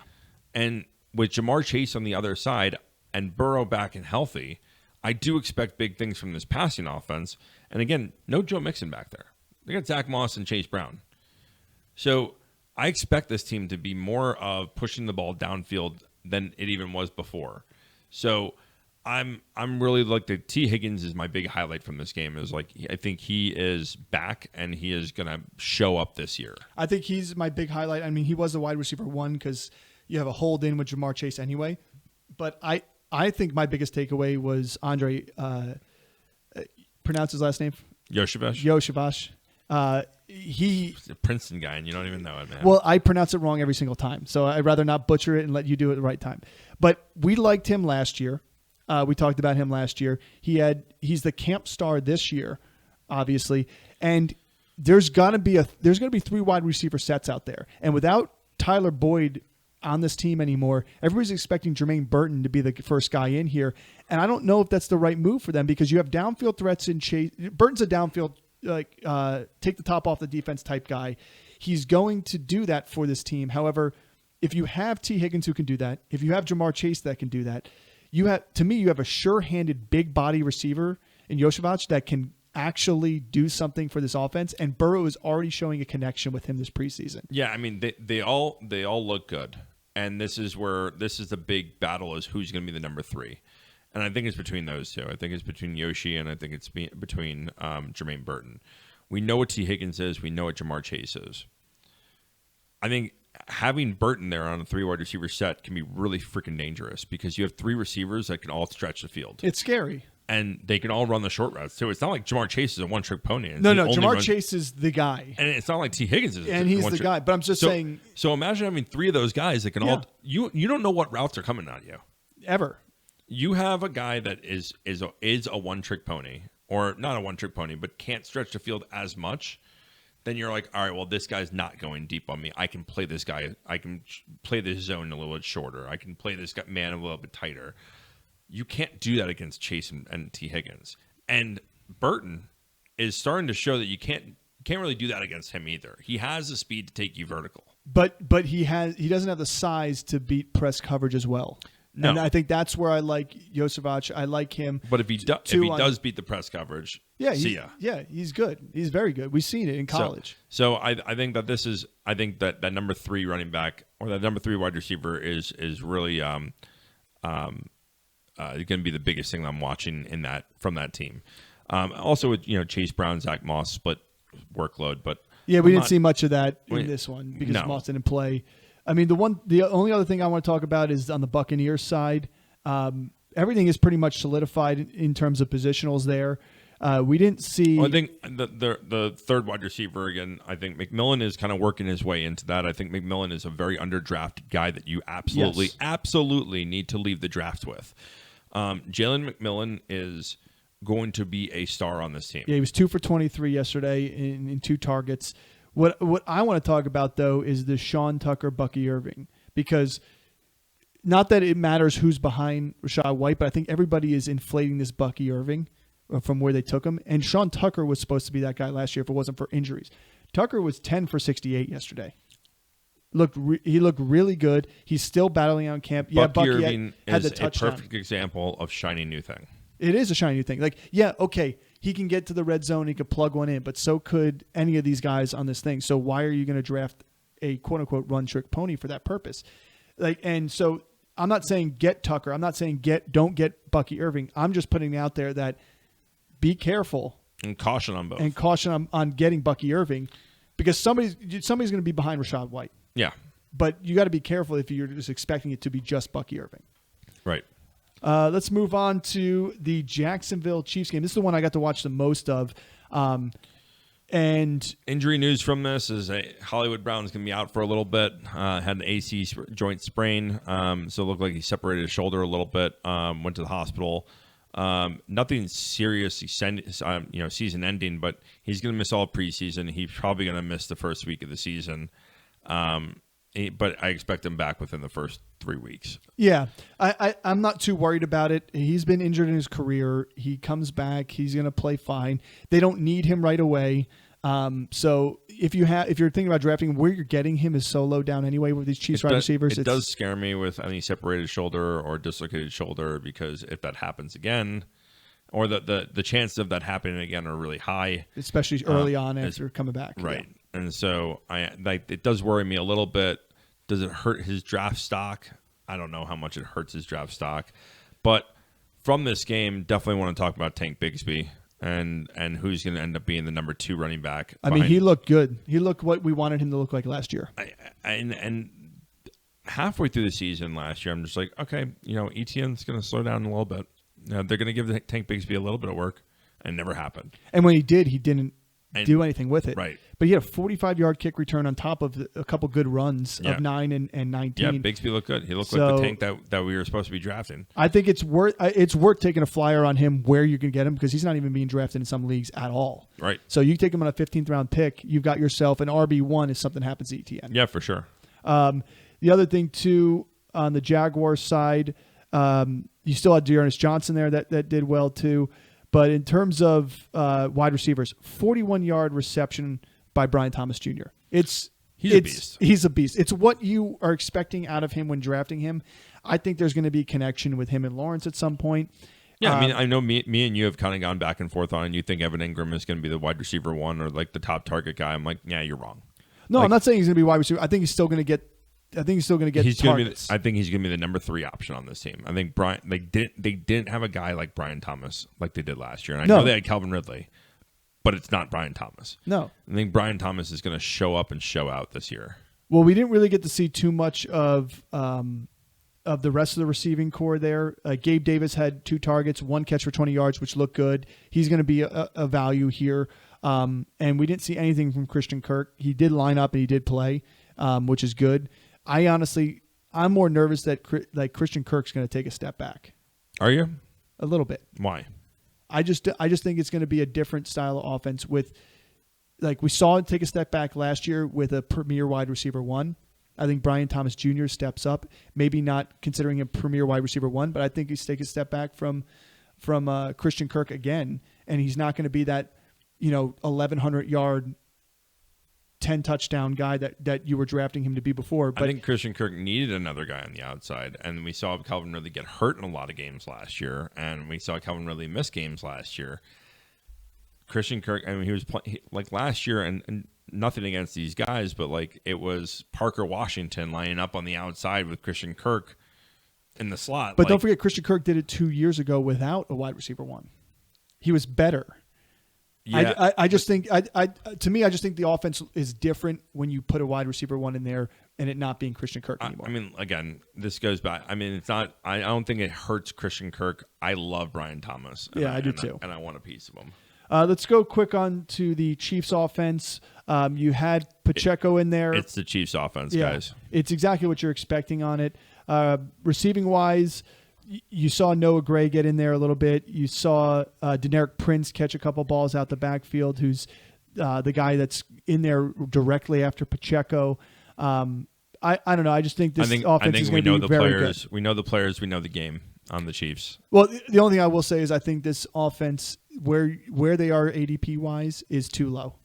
[SPEAKER 2] And with Jamar Chase on the other side and Burrow back and healthy, I do expect big things from this passing offense. And again, no Joe Mixon back there. They got Zach Moss and Chase Brown. So I expect this team to be more of pushing the ball downfield than it even was before. So I'm really like the T. Higgins is my big highlight from this game. Is like I think he is back and he is going to show up this year.
[SPEAKER 1] I think he's my big highlight. I mean, he was the wide receiver 1 because you have a hold in with Jamar Chase anyway. But I think my biggest takeaway was Andre. Pronounce his last name.
[SPEAKER 2] Yoshavash.
[SPEAKER 1] He's
[SPEAKER 2] a Princeton guy, and you don't even know it, man.
[SPEAKER 1] Well, I pronounce it wrong every single time, so I'd rather not butcher it and let you do it at the right time. But we liked him last year. We talked about him last year. He's the camp star this year, obviously, and there's going to be 3 wide receiver sets out there, and without Tyler Boyd on this team anymore, everybody's expecting Jermaine Burton to be the first guy in here, and I don't know if that's the right move for them because you have downfield threats in Chase. Burton's a downfield take the top off the defense type guy. He's going to do that for this team. However, if you have T. Higgins who can do that, if you have Jamar Chase that can do that, you have a sure-handed big body receiver in Yoshavash that can actually do something for this offense. And Burrow is already showing a connection with him this preseason.
[SPEAKER 2] Yeah, I mean they all look good, and this is the big battle is who's going to be the number 3. And I think it's between those two. I think it's between Yoshi and I think it's between Jermaine Burton. We know what T. Higgins is. We know what Jamar Chase is. I think having Burton there on a 3 wide receiver set can be really freaking dangerous because you have 3 receivers that can all stretch the field.
[SPEAKER 1] It's scary.
[SPEAKER 2] And they can all run the short routes too. It's not like Jamar Chase is a one-trick pony.
[SPEAKER 1] No, Jamar Chase is the guy.
[SPEAKER 2] And it's not like T. Higgins is
[SPEAKER 1] and he's the guy. But I'm just saying.
[SPEAKER 2] So imagine having 3 of those guys that can all – you don't know what routes are coming at you.
[SPEAKER 1] Ever.
[SPEAKER 2] You have a guy that is a one-trick pony, or not a one-trick pony, but can't stretch the field as much, then you're like, all right, well, this guy's not going deep on me. I can play this guy. I can play this zone a little bit shorter. I can play this man a little bit tighter. You can't do that against Chase and T. Higgins. And Burton is starting to show that you can't really do that against him either. He has the speed to take you vertical.
[SPEAKER 1] But he doesn't have the size to beat press coverage as well.
[SPEAKER 2] No.
[SPEAKER 1] And I think that's where I like Yoshavash. I like him.
[SPEAKER 2] But if he does beat the press coverage, see ya.
[SPEAKER 1] Yeah, he's good. He's very good. We've seen it in college.
[SPEAKER 2] So I think that number 3 running back or that number 3 wide receiver is really going to be the biggest thing I'm watching from that team. Also with Chase Brown, Zach Moss split workload, but
[SPEAKER 1] yeah, we didn't see much of that in this one because Moss didn't play. I mean, the only other thing I want to talk about is on the Buccaneers side. Everything is pretty much solidified in terms of positionals there. We didn't see.
[SPEAKER 2] Well, I think the 3rd wide receiver again. I think McMillan is kind of working his way into that. I think McMillan is a very underdrafted guy that you absolutely need to leave the draft with. Jalen McMillan is going to be a star on this team.
[SPEAKER 1] Yeah, he was 2 for 23 yesterday in 2 targets. What I want to talk about, though, is the Sean Tucker, Bucky Irving, because not that it matters who's behind Rachaad White, but I think everybody is inflating this Bucky Irving from where they took him. And Sean Tucker was supposed to be that guy last year if it wasn't for injuries. Tucker was 10 for 68 yesterday. He looked really good. He's still battling out in camp.
[SPEAKER 2] Bucky Irving had the touchdown. A perfect example of shiny new thing.
[SPEAKER 1] It is a shiny new thing. He can get to the red zone. He could plug one in, but so could any of these guys on this thing. So why are you going to draft a quote unquote run trick pony for that purpose? And so I'm not saying get Tucker. I'm not saying don't get Bucky Irving. I'm just putting out there that be careful
[SPEAKER 2] and caution on both.
[SPEAKER 1] And caution on getting Bucky Irving because somebody's going to be behind Rachaad White.
[SPEAKER 2] Yeah,
[SPEAKER 1] but you got to be careful if you're just expecting it to be just Bucky Irving.
[SPEAKER 2] Right.
[SPEAKER 1] Let's move on to the Jacksonville Chiefs game. This is the one I got to watch the most of. And
[SPEAKER 2] injury news from this is Hollywood Brown's going to be out for a little bit. Had an AC joint sprain, so it looked like he separated his shoulder a little bit. Went to the hospital. Nothing seriously season ending, but he's going to miss all preseason. He's probably going to miss the first week of the season. But I expect him back within the first 3 weeks.
[SPEAKER 1] Yeah, I'm not too worried about it. He's been injured in his career. He comes back. He's going to play fine. They don't need him right away. So if you're thinking about drafting, where you're getting him is so low down anyway with these Chiefs wide receivers.
[SPEAKER 2] It does scare me with any separated shoulder or dislocated shoulder, because if that happens again, or the chances of that happening again are really high,
[SPEAKER 1] especially early on after coming back.
[SPEAKER 2] Right.
[SPEAKER 1] Yeah.
[SPEAKER 2] And so it does worry me a little bit. Does it hurt his draft stock? I don't know how much it hurts his draft stock. But from this game, definitely want to talk about Tank Bigsby and who's going to end up being the number 2 running back.
[SPEAKER 1] I mean, he looked good. He looked what we wanted him to look like last year.
[SPEAKER 2] And halfway through the season last year, I'm just like, okay, ETN's going to slow down a little bit. They're going to give Tank Bigsby a little bit of work, and it never happened.
[SPEAKER 1] And when he did, he didn't do anything with it.
[SPEAKER 2] Right.
[SPEAKER 1] But he had a 45-yard kick return on top of a couple good runs of 9 and 19.
[SPEAKER 2] Yeah, Bigsby looked good. He looked like the Tank that we were supposed to be drafting.
[SPEAKER 1] I think it's worth taking a flyer on him where you can get him, because he's not even being drafted in some leagues at all.
[SPEAKER 2] Right.
[SPEAKER 1] So you take him on a 15th round pick, you've got yourself an RB1 if something happens to ETN.
[SPEAKER 2] Yeah, for sure.
[SPEAKER 1] The other thing too, on the Jaguars side, you still had Dearness Johnson there that did well too. But in terms of wide receivers, 41-yard reception by Brian Thomas Jr.
[SPEAKER 2] He's a beast.
[SPEAKER 1] He's a beast. It's what you are expecting out of him when drafting him. I think there's going to be a connection with him and Lawrence at some point.
[SPEAKER 2] Yeah, I mean, I know me and you have kind of gone back and forth on it, and you think Evan Ingram is going to be the wide receiver 1 or like the top target guy. I'm like, yeah, you're wrong.
[SPEAKER 1] No, I'm not saying he's going to be wide receiver. I think he's still going to get targets.
[SPEAKER 2] I think he's going to be the number 3 option on this team. I think they didn't have a guy like Brian Thomas like they did last year. And I know they had Calvin Ridley, but it's not Brian Thomas.
[SPEAKER 1] No.
[SPEAKER 2] I think Brian Thomas is going to show up and show out this year.
[SPEAKER 1] Well, we didn't really get to see too much of the rest of the receiving core there. Gabe Davis had 2 targets, 1 catch for 20 yards, which looked good. He's going to be a value here. And we didn't see anything from Christian Kirk. He did line up and he did play, which is good. I'm more nervous that Christian Kirk's going to take a step back.
[SPEAKER 2] Are you?
[SPEAKER 1] A little bit.
[SPEAKER 2] Why?
[SPEAKER 1] I just think it's going to be a different style of offense with, like we saw it take a step back last year with a premier wide receiver 1. I think Brian Thomas Jr. steps up, maybe not considering him premier wide receiver 1, but I think he's taking a step back from Christian Kirk again, and he's not going to be that 1,100 yard 10 touchdown guy that you were drafting him to be before. But
[SPEAKER 2] I think Christian Kirk needed another guy on the outside, and we saw Calvin Ridley get hurt in a lot of games last year, and we saw Calvin Ridley miss games last year. Christian Kirk, I mean, he was like last year, and nothing against these guys, but like it was Parker Washington lining up on the outside with Christian Kirk in the slot.
[SPEAKER 1] But don't forget, Christian Kirk did it 2 years ago without a wide receiver 1. He was better. Yeah. I just think the offense is different when you put a wide receiver 1 in there and it not being Christian Kirk anymore.
[SPEAKER 2] I mean, again, this goes back. I mean, it's not. I don't think it hurts Christian Kirk. I love Brian Thomas.
[SPEAKER 1] Yeah, I do too.
[SPEAKER 2] And I want a piece of him.
[SPEAKER 1] Let's go quick on to the Chiefs offense. You had Pacheco in there.
[SPEAKER 2] It's the Chiefs offense, guys.
[SPEAKER 1] It's exactly what you're expecting on it. Receiving wise, you saw Noah Gray get in there a little bit. You saw Deneric Prince catch a couple balls out the backfield, who's the guy that's in there directly after Pacheco. I don't know. I just think this offense is going to be very good.
[SPEAKER 2] We know the players. We know the game on the Chiefs.
[SPEAKER 1] Well, the only thing I will say is I think this offense, where they are ADP-wise, is too low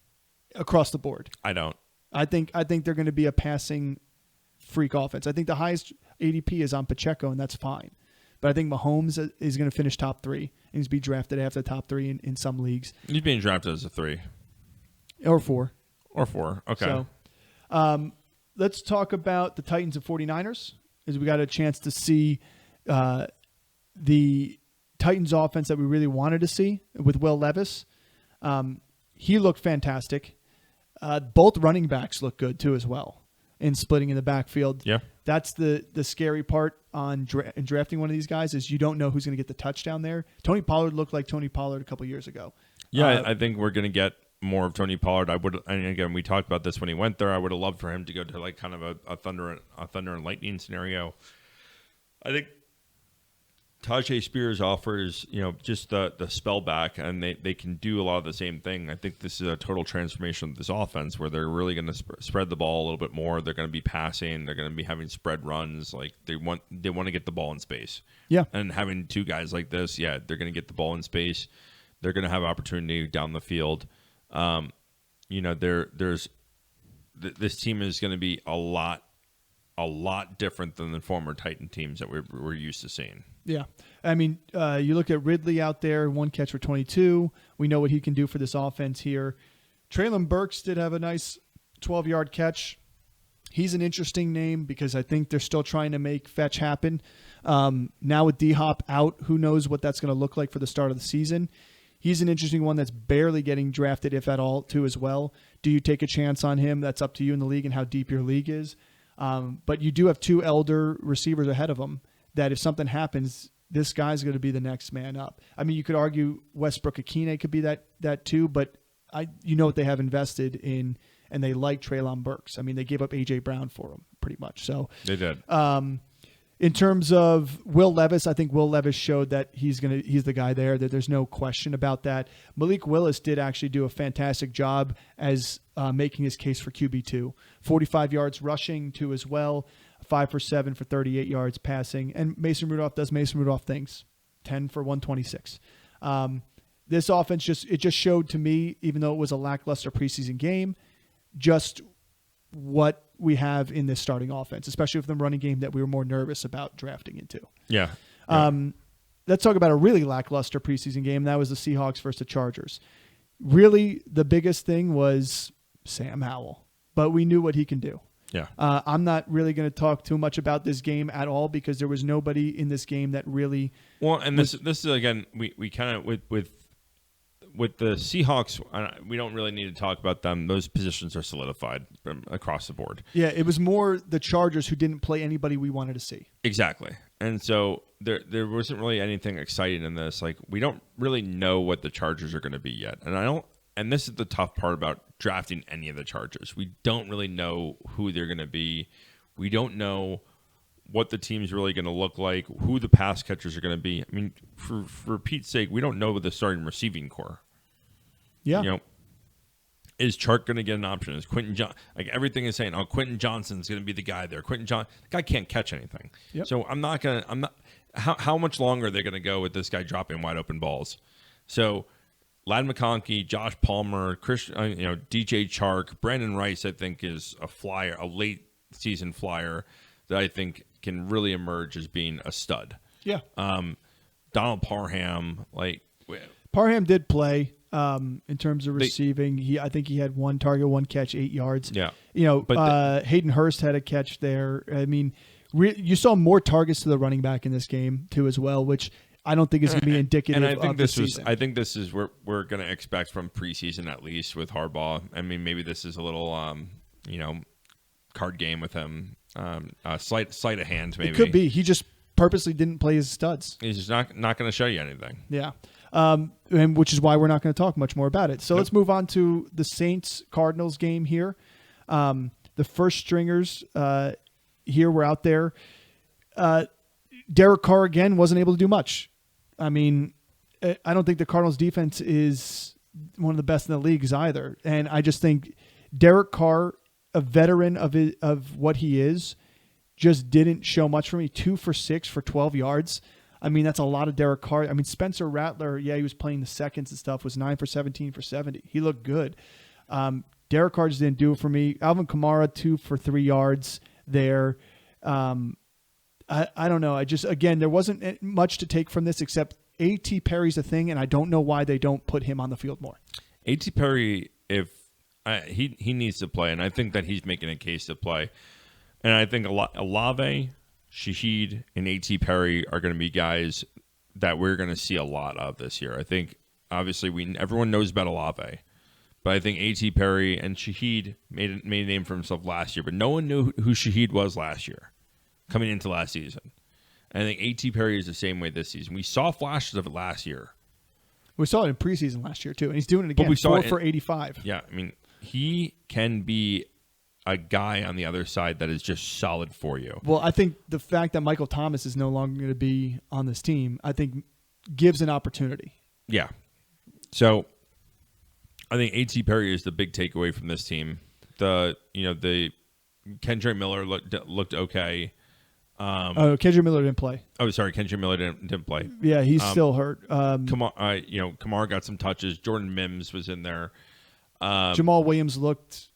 [SPEAKER 1] across the board.
[SPEAKER 2] I don't.
[SPEAKER 1] I think they're going to be a passing freak offense. I think the highest ADP is on Pacheco, and that's fine. But I think Mahomes is going to finish top 3. And he's be drafted after the top 3 in some leagues.
[SPEAKER 2] He's being drafted as a 3.
[SPEAKER 1] Or 4.
[SPEAKER 2] Or 4. Okay.
[SPEAKER 1] So, let's talk about the Titans and 49ers, as we got a chance to see the Titans offense that we really wanted to see with Will Levis. He looked fantastic. Both running backs look good too as well in splitting in the backfield.
[SPEAKER 2] Yeah.
[SPEAKER 1] That's the scary part on drafting one of these guys is you don't know who's going to get the touchdown there. Tony Pollard looked like Tony Pollard a couple years ago.
[SPEAKER 2] Yeah, I think we're going to get more of Tony Pollard. And again, we talked about this when he went there. I would have loved for him to go to like kind of a thunder and lightning scenario. I think Tajay Spears offers, just the spell back, and they can do a lot of the same thing. I think this is a total transformation of this offense where they're really going to spread the ball a little bit more. They're going to be passing. They're going to be having spread runs. Like they want to get the ball in space.
[SPEAKER 1] Yeah.
[SPEAKER 2] And having two guys like this, they're going to get the ball in space. They're going to have opportunity down the field. This team is going to be a lot different than the former Titan teams that we're used to seeing.
[SPEAKER 1] Yeah. I mean, you look at Ridley out there, 1 catch for 22. We know what he can do for this offense here. Treylon Burks did have a nice 12-yard catch. He's an interesting name because I think they're still trying to make fetch happen. Now with D-Hop out, who knows what that's going to look like for the start of the season. He's an interesting one that's barely getting drafted, if at all, too, as well. Do you take a chance on him? That's up to you in the league and how deep your league is. But you do have 2 elder receivers ahead of him that if something happens, this guy's going to be the next man up. I mean, you could argue Westbrook-Akine could be that too, but you know what they have invested in, and they like Treylon Burks. I mean, they gave up A.J. Brown for him pretty much. So
[SPEAKER 2] they did.
[SPEAKER 1] In terms of Will Levis, I think Will Levis showed that he's the guy there, that there's no question about that. Malik Willis did actually do a fantastic job as making his case for QB2. 45 yards rushing too as well, 5 for 7 for 38 yards passing. And Mason Rudolph does Mason Rudolph things, 10 for 126. This offense just showed to me, even though it was a lackluster preseason game, just what we have in this starting offense, especially with the running game that we were more nervous about drafting into.
[SPEAKER 2] Yeah.
[SPEAKER 1] Let's talk about a really lackluster preseason game. That was the Seahawks versus the Chargers. Really, the biggest thing was Sam Howell, but we knew what he can do.
[SPEAKER 2] Yeah.
[SPEAKER 1] I'm not really going to talk too much about this game at all because there was nobody in this game that really.
[SPEAKER 2] Well, and this is again, we kind of with the Seahawks, we don't really need to talk about them. Those positions are solidified across the board.
[SPEAKER 1] Yeah, it was more the Chargers who didn't play anybody we wanted to see.
[SPEAKER 2] Exactly. And so there wasn't really anything exciting in this. Like, we don't really know what the Chargers are going to be yet. And this is the tough part about drafting any of the Chargers. We don't really know who they're going to be. We don't know what the team's really going to look like, who the pass catchers are going to be. I mean, for Pete's sake, we don't know the starting receiving core.
[SPEAKER 1] Yeah.
[SPEAKER 2] Is Chark going to get an option? Is Quentin like everything is saying, Quentin Johnson's going to be the guy there. The guy can't catch anything.
[SPEAKER 1] Yep.
[SPEAKER 2] So how much longer are they going to go with this guy dropping wide open balls? So Ladd McConkey, Josh Palmer, DJ Chark, Brandon Rice, I think is a late season flyer that I think can really emerge as being a stud.
[SPEAKER 1] Yeah.
[SPEAKER 2] Donald Parham,
[SPEAKER 1] Parham did play. In terms of receiving, I think he had 1 target, 1 catch, 8 yards.
[SPEAKER 2] Yeah.
[SPEAKER 1] Hayden Hurst had a catch there. I mean, you saw more targets to the running back in this game too as well, which I don't think is going to be indicative of the season.
[SPEAKER 2] I think this is what we're going to expect from preseason, at least with Harbaugh. I mean, maybe this is a little, card game with him. Sleight of hand, maybe.
[SPEAKER 1] It could be. He just purposely didn't play his studs.
[SPEAKER 2] He's just not going to show you anything.
[SPEAKER 1] Yeah. And which is why we're not going to talk much more about it. So Let's move on to the Saints-Cardinals game here. The first stringers here were out there. Derek Carr, again, wasn't able to do much. I mean, I don't think the Cardinals' defense is one of the best in the leagues either. And I just think Derek Carr, a veteran of what he is, just didn't show much for me. 2 for 6 for 12 yards. I mean, that's a lot of Derek Carr. I mean, Spencer Rattler, he was playing the seconds and stuff, was 9 for 17 for 70. He looked good. Derek Carr just didn't do it for me. Alvin Kamara, 2 for 3 yards there. I don't know. There wasn't much to take from this except A.T. Perry's a thing, and I don't know why they don't put him on the field more.
[SPEAKER 2] A.T. Perry, he needs to play, and I think that he's making a case to play. And I think Olave, Shaheed, and A.T. Perry are going to be guys that we're going to see a lot of this year. I think, obviously, everyone knows about Olave, but I think A.T. Perry and Shaheed made a name for himself last year, but no one knew who Shaheed was last year, coming into last season. And I think A.T. Perry is the same way this season. We saw flashes of it last year.
[SPEAKER 1] We saw it in preseason last year, too, and he's doing it again. 4 for 85.
[SPEAKER 2] Yeah, I mean, he can be a guy on the other side that is just solid for you.
[SPEAKER 1] Well, I think the fact that Michael Thomas is no longer going to be on this team, I think gives an opportunity.
[SPEAKER 2] Yeah. So I think A.T. Perry is the big takeaway from this team. The Kendra Miller looked okay.
[SPEAKER 1] Kendra Miller didn't play.
[SPEAKER 2] Oh, sorry, Kendra Miller didn't play.
[SPEAKER 1] Yeah, he's still hurt.
[SPEAKER 2] Kamar got some touches. Jordan Mims was in there.
[SPEAKER 1] Jamal Williams looked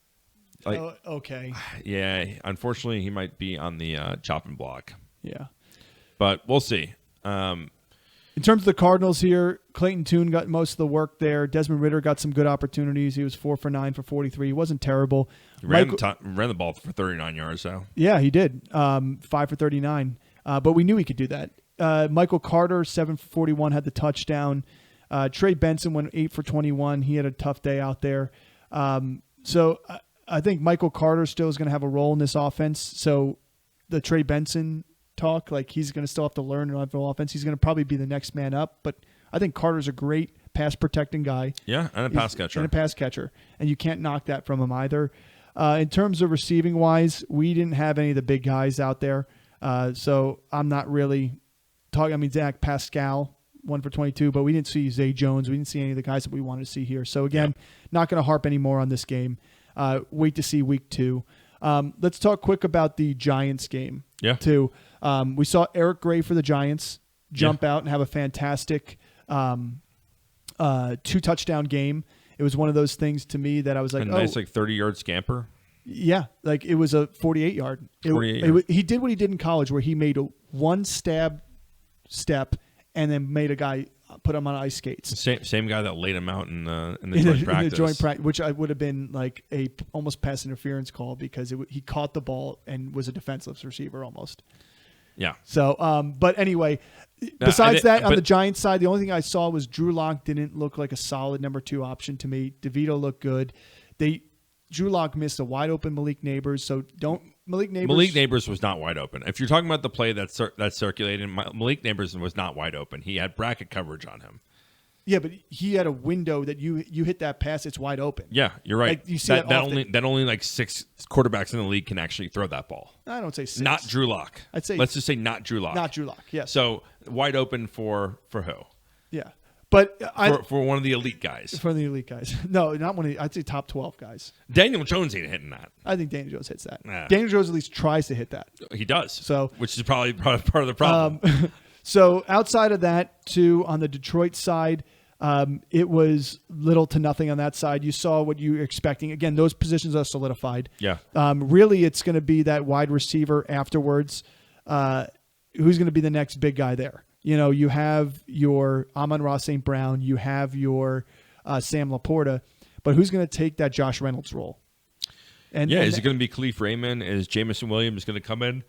[SPEAKER 1] okay.
[SPEAKER 2] Yeah, unfortunately, he might be on the chopping block.
[SPEAKER 1] Yeah,
[SPEAKER 2] but we'll see.
[SPEAKER 1] In terms of the Cardinals here, Clayton Tune got most of the work there. Desmond Ridder got some good opportunities. He was 4 for 9 for 43. He wasn't terrible.
[SPEAKER 2] He ran the ball for 39 yards, though.
[SPEAKER 1] Yeah, he did. 5 for 39. But we knew he could do that. Michael Carter, 7 for 41, had the touchdown. Trey Benson went 8 for 21. He had a tough day out there. So I think Michael Carter still is going to have a role in this offense. So the Trey Benson talk, like he's going to still have to learn an offense. He's going to probably be the next man up. But I think Carter's a great pass protecting guy.
[SPEAKER 2] Yeah, and a pass catcher.
[SPEAKER 1] And you can't knock that from him either. In terms of receiving wise, we didn't have any of the big guys out there. So I'm not really talking. I mean, Zach Pascal, 1 for 22, but we didn't see Zay Jones. We didn't see any of the guys that we wanted to see here. So again, not going to harp anymore on this game. Wait to see week 2. Let's talk quick about the Giants game.
[SPEAKER 2] Yeah.
[SPEAKER 1] Too. We saw Eric Gray for the Giants jump out and have a fantastic 2-touchdown game. It was one of those things to me that I was like,
[SPEAKER 2] a nice 30-yard scamper.
[SPEAKER 1] Yeah, like it was a 48-yard. He did what he did in college, where he made one step and then made a guy put him on ice skates.
[SPEAKER 2] Same guy that laid him out in the joint practice.
[SPEAKER 1] In the joint practice, which I would have been like a almost pass interference call because he caught the ball and was a defenseless receiver almost.
[SPEAKER 2] Yeah.
[SPEAKER 1] So, but anyway, besides that, on the Giants side, the only thing I saw was Drew Lock didn't look like a solid number 2 option to me. DeVito looked good. Drew Lock missed a wide open Malik Neighbors. So Malik Neighbors
[SPEAKER 2] was not wide open. If you're talking about the play that's circulated, Malik Neighbors was not wide open. He had bracket coverage on him.
[SPEAKER 1] Yeah, but he had a window that you hit that pass, it's wide open.
[SPEAKER 2] Yeah, you're right.
[SPEAKER 1] Like, you see
[SPEAKER 2] that only like 6 quarterbacks in the league can actually throw that ball.
[SPEAKER 1] I don't say 6.
[SPEAKER 2] Not Drew Lock. Let's just say not Drew Lock.
[SPEAKER 1] Not Drew Lock. Yes.
[SPEAKER 2] So wide open for who?
[SPEAKER 1] Yeah, but
[SPEAKER 2] for one of the elite guys.
[SPEAKER 1] For the elite guys, no, not one. I'd say top 12 guys.
[SPEAKER 2] Daniel Jones ain't hitting that.
[SPEAKER 1] I think Daniel Jones hits that.
[SPEAKER 2] Nah.
[SPEAKER 1] Daniel Jones at least tries to hit that.
[SPEAKER 2] He does.
[SPEAKER 1] So,
[SPEAKER 2] which is probably part of the problem.
[SPEAKER 1] So outside of that, too, on the Detroit side. It was little to nothing on that side. You saw what you were expecting. Again, those positions are solidified.
[SPEAKER 2] Yeah.
[SPEAKER 1] Really, it's going to be that wide receiver afterwards. Who's going to be the next big guy there? You have your Amon-Ra St. Brown. You have your Sam Laporta. But who's going to take that Josh Reynolds role?
[SPEAKER 2] Is it going to be Khalif Raymond? Is Jamison Williams going to come in?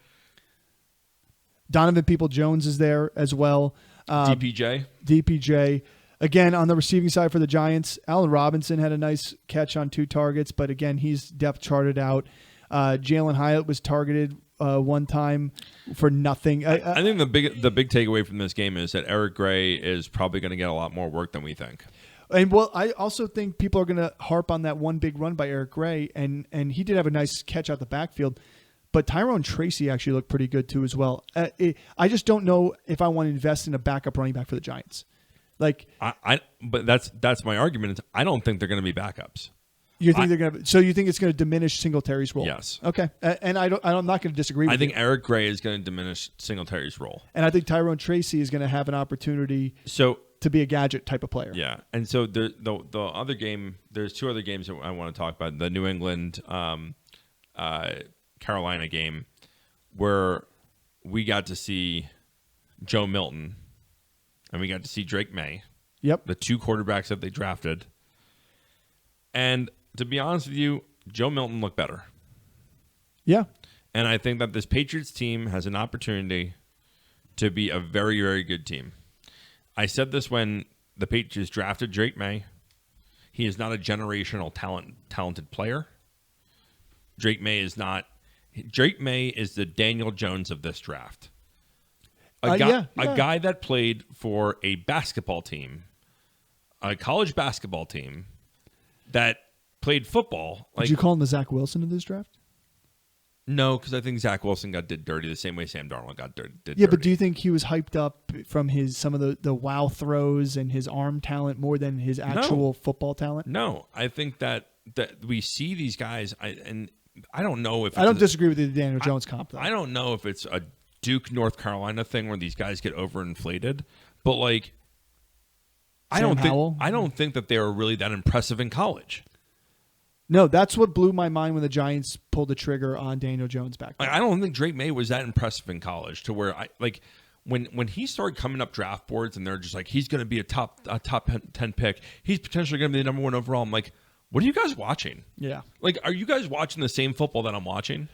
[SPEAKER 1] Donovan Peoples-Jones is there as well. DPJ. Again, on the receiving side for the Giants, Allen Robinson had a nice catch on 2 targets, but again, he's depth charted out. Jalen Hyatt was targeted one time for nothing.
[SPEAKER 2] I think the big takeaway from this game is that Eric Gray is probably going to get a lot more work than we think.
[SPEAKER 1] And I also think people are going to harp on that one big run by Eric Gray, and he did have a nice catch out the backfield. But Tyrone Tracy actually looked pretty good too as well. I just don't know if I want to invest in a backup running back for the Giants.
[SPEAKER 2] But that's my argument. I don't think they're going to be backups.
[SPEAKER 1] You think they're going to? So you think it's going to diminish Singletary's role?
[SPEAKER 2] Yes.
[SPEAKER 1] Okay. And I'm not going to disagree with you.
[SPEAKER 2] I think Eric Gray is going to diminish Singletary's role,
[SPEAKER 1] and I think Tyrone Tracy is going to have an opportunity to be a gadget type of player.
[SPEAKER 2] Yeah. And so the other game, there's 2 other games that I want to talk about. The New England Carolina game, where we got to see Joe Milton. And we got to see Drake May.
[SPEAKER 1] Yep.
[SPEAKER 2] The 2 quarterbacks that they drafted. And to be honest with you, Joe Milton looked better.
[SPEAKER 1] Yeah.
[SPEAKER 2] And I think that this Patriots team has an opportunity to be a very, very good team. I said this when the Patriots drafted Drake May. He is not a generational talented player. Drake May is the Daniel Jones of this draft. A guy that played for a basketball team, a college basketball team that played football.
[SPEAKER 1] Did you call him the Zach Wilson of this draft?
[SPEAKER 2] No, because I think Zach Wilson did dirty the same way Sam Darnold did dirty.
[SPEAKER 1] Yeah, but do you think he was hyped up from some of the wow throws and his arm talent more than his actual football talent?
[SPEAKER 2] No, I think that we see these guys, and I don't know if
[SPEAKER 1] I don't disagree with the Daniel Jones comp, though.
[SPEAKER 2] I don't know if it's a Duke, North Carolina thing where these guys get overinflated, but like I don't think that they were really that impressive in college.
[SPEAKER 1] No, that's what blew my mind when the Giants pulled the trigger on Daniel Jones back then.
[SPEAKER 2] Like, I don't think Drake May was that impressive in college to where when he started coming up draft boards and they're just like, he's going to be a top 10 pick. He's potentially going to be the number 1 overall. I'm like, what are you guys watching?
[SPEAKER 1] Yeah.
[SPEAKER 2] Like, are you guys watching the same football that I'm watching?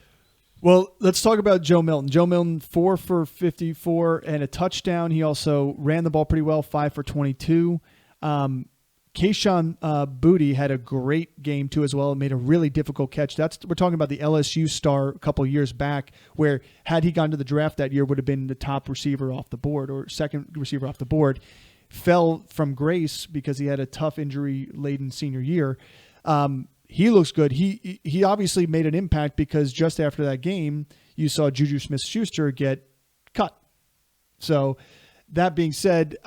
[SPEAKER 1] Well, let's talk about Joe Milton. Joe Milton, 4 for 54 and a touchdown. He also ran the ball pretty well, 5 for 22. Kayshon Boutte had a great game too as well and made a really difficult catch. We're talking about the LSU star a couple years back where had he gone to the draft that year would have been the top receiver off the board or second receiver off the board. Fell from grace because he had a tough injury-laden senior year. He looks good. He obviously made an impact because just after that game, you saw Juju Smith-Schuster get cut. So that being said,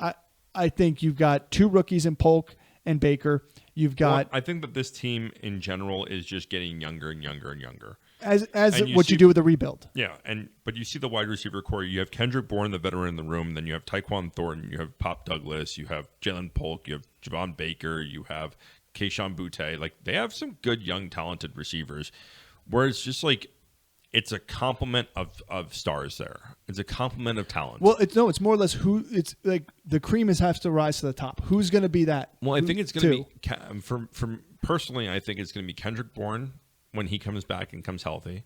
[SPEAKER 1] I think you've got 2 rookies in Polk and Baker. You've got.
[SPEAKER 2] I think that this team in general is just getting younger and younger and younger.
[SPEAKER 1] As what you do with the rebuild.
[SPEAKER 2] Yeah, but you see the wide receiver core. You have Kendrick Bourne, the veteran in the room. Then you have Tyquan Thornton. You have Pop Douglas. You have Jalen Polk. You have Javon Baker. You have Kayshon Boutte. Like, they have some good, young, talented receivers. Where it's just like, it's a complement of stars there. It's a complement of talent.
[SPEAKER 1] Well, it's more or less who. It's like the cream has to rise to the top. Who's going to be that?
[SPEAKER 2] Well, I think it's going to be from personally. I think it's going to be Kendrick Bourne when he comes back and comes healthy,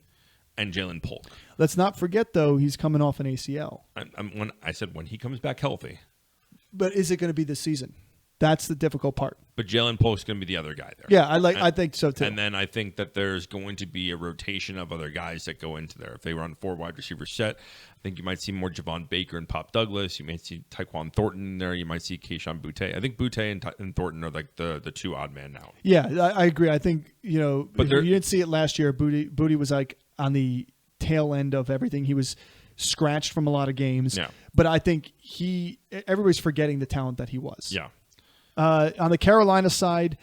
[SPEAKER 2] and Jalen Polk.
[SPEAKER 1] Let's not forget though, he's coming off an ACL.
[SPEAKER 2] When I said when he comes back healthy.
[SPEAKER 1] But is it going to be this season? That's the difficult part.
[SPEAKER 2] But Jalen Polk's going to be the other guy there.
[SPEAKER 1] Yeah, I think so too.
[SPEAKER 2] And then I think that there's going to be a rotation of other guys that go into there. If they run 4 wide receiver set, I think you might see more Javon Baker and Pop Douglas. You might see Tyquan Thornton in there. You might see Kayshon Boutte. I think Boutte and Thornton are like the 2 odd man now.
[SPEAKER 1] Yeah, I agree. I think, but you didn't see it last year. Boutte was like on the tail end of everything. He was scratched from a lot of games.
[SPEAKER 2] Yeah.
[SPEAKER 1] But I think everybody's forgetting the talent that he was.
[SPEAKER 2] Yeah.
[SPEAKER 1] On the Carolina side,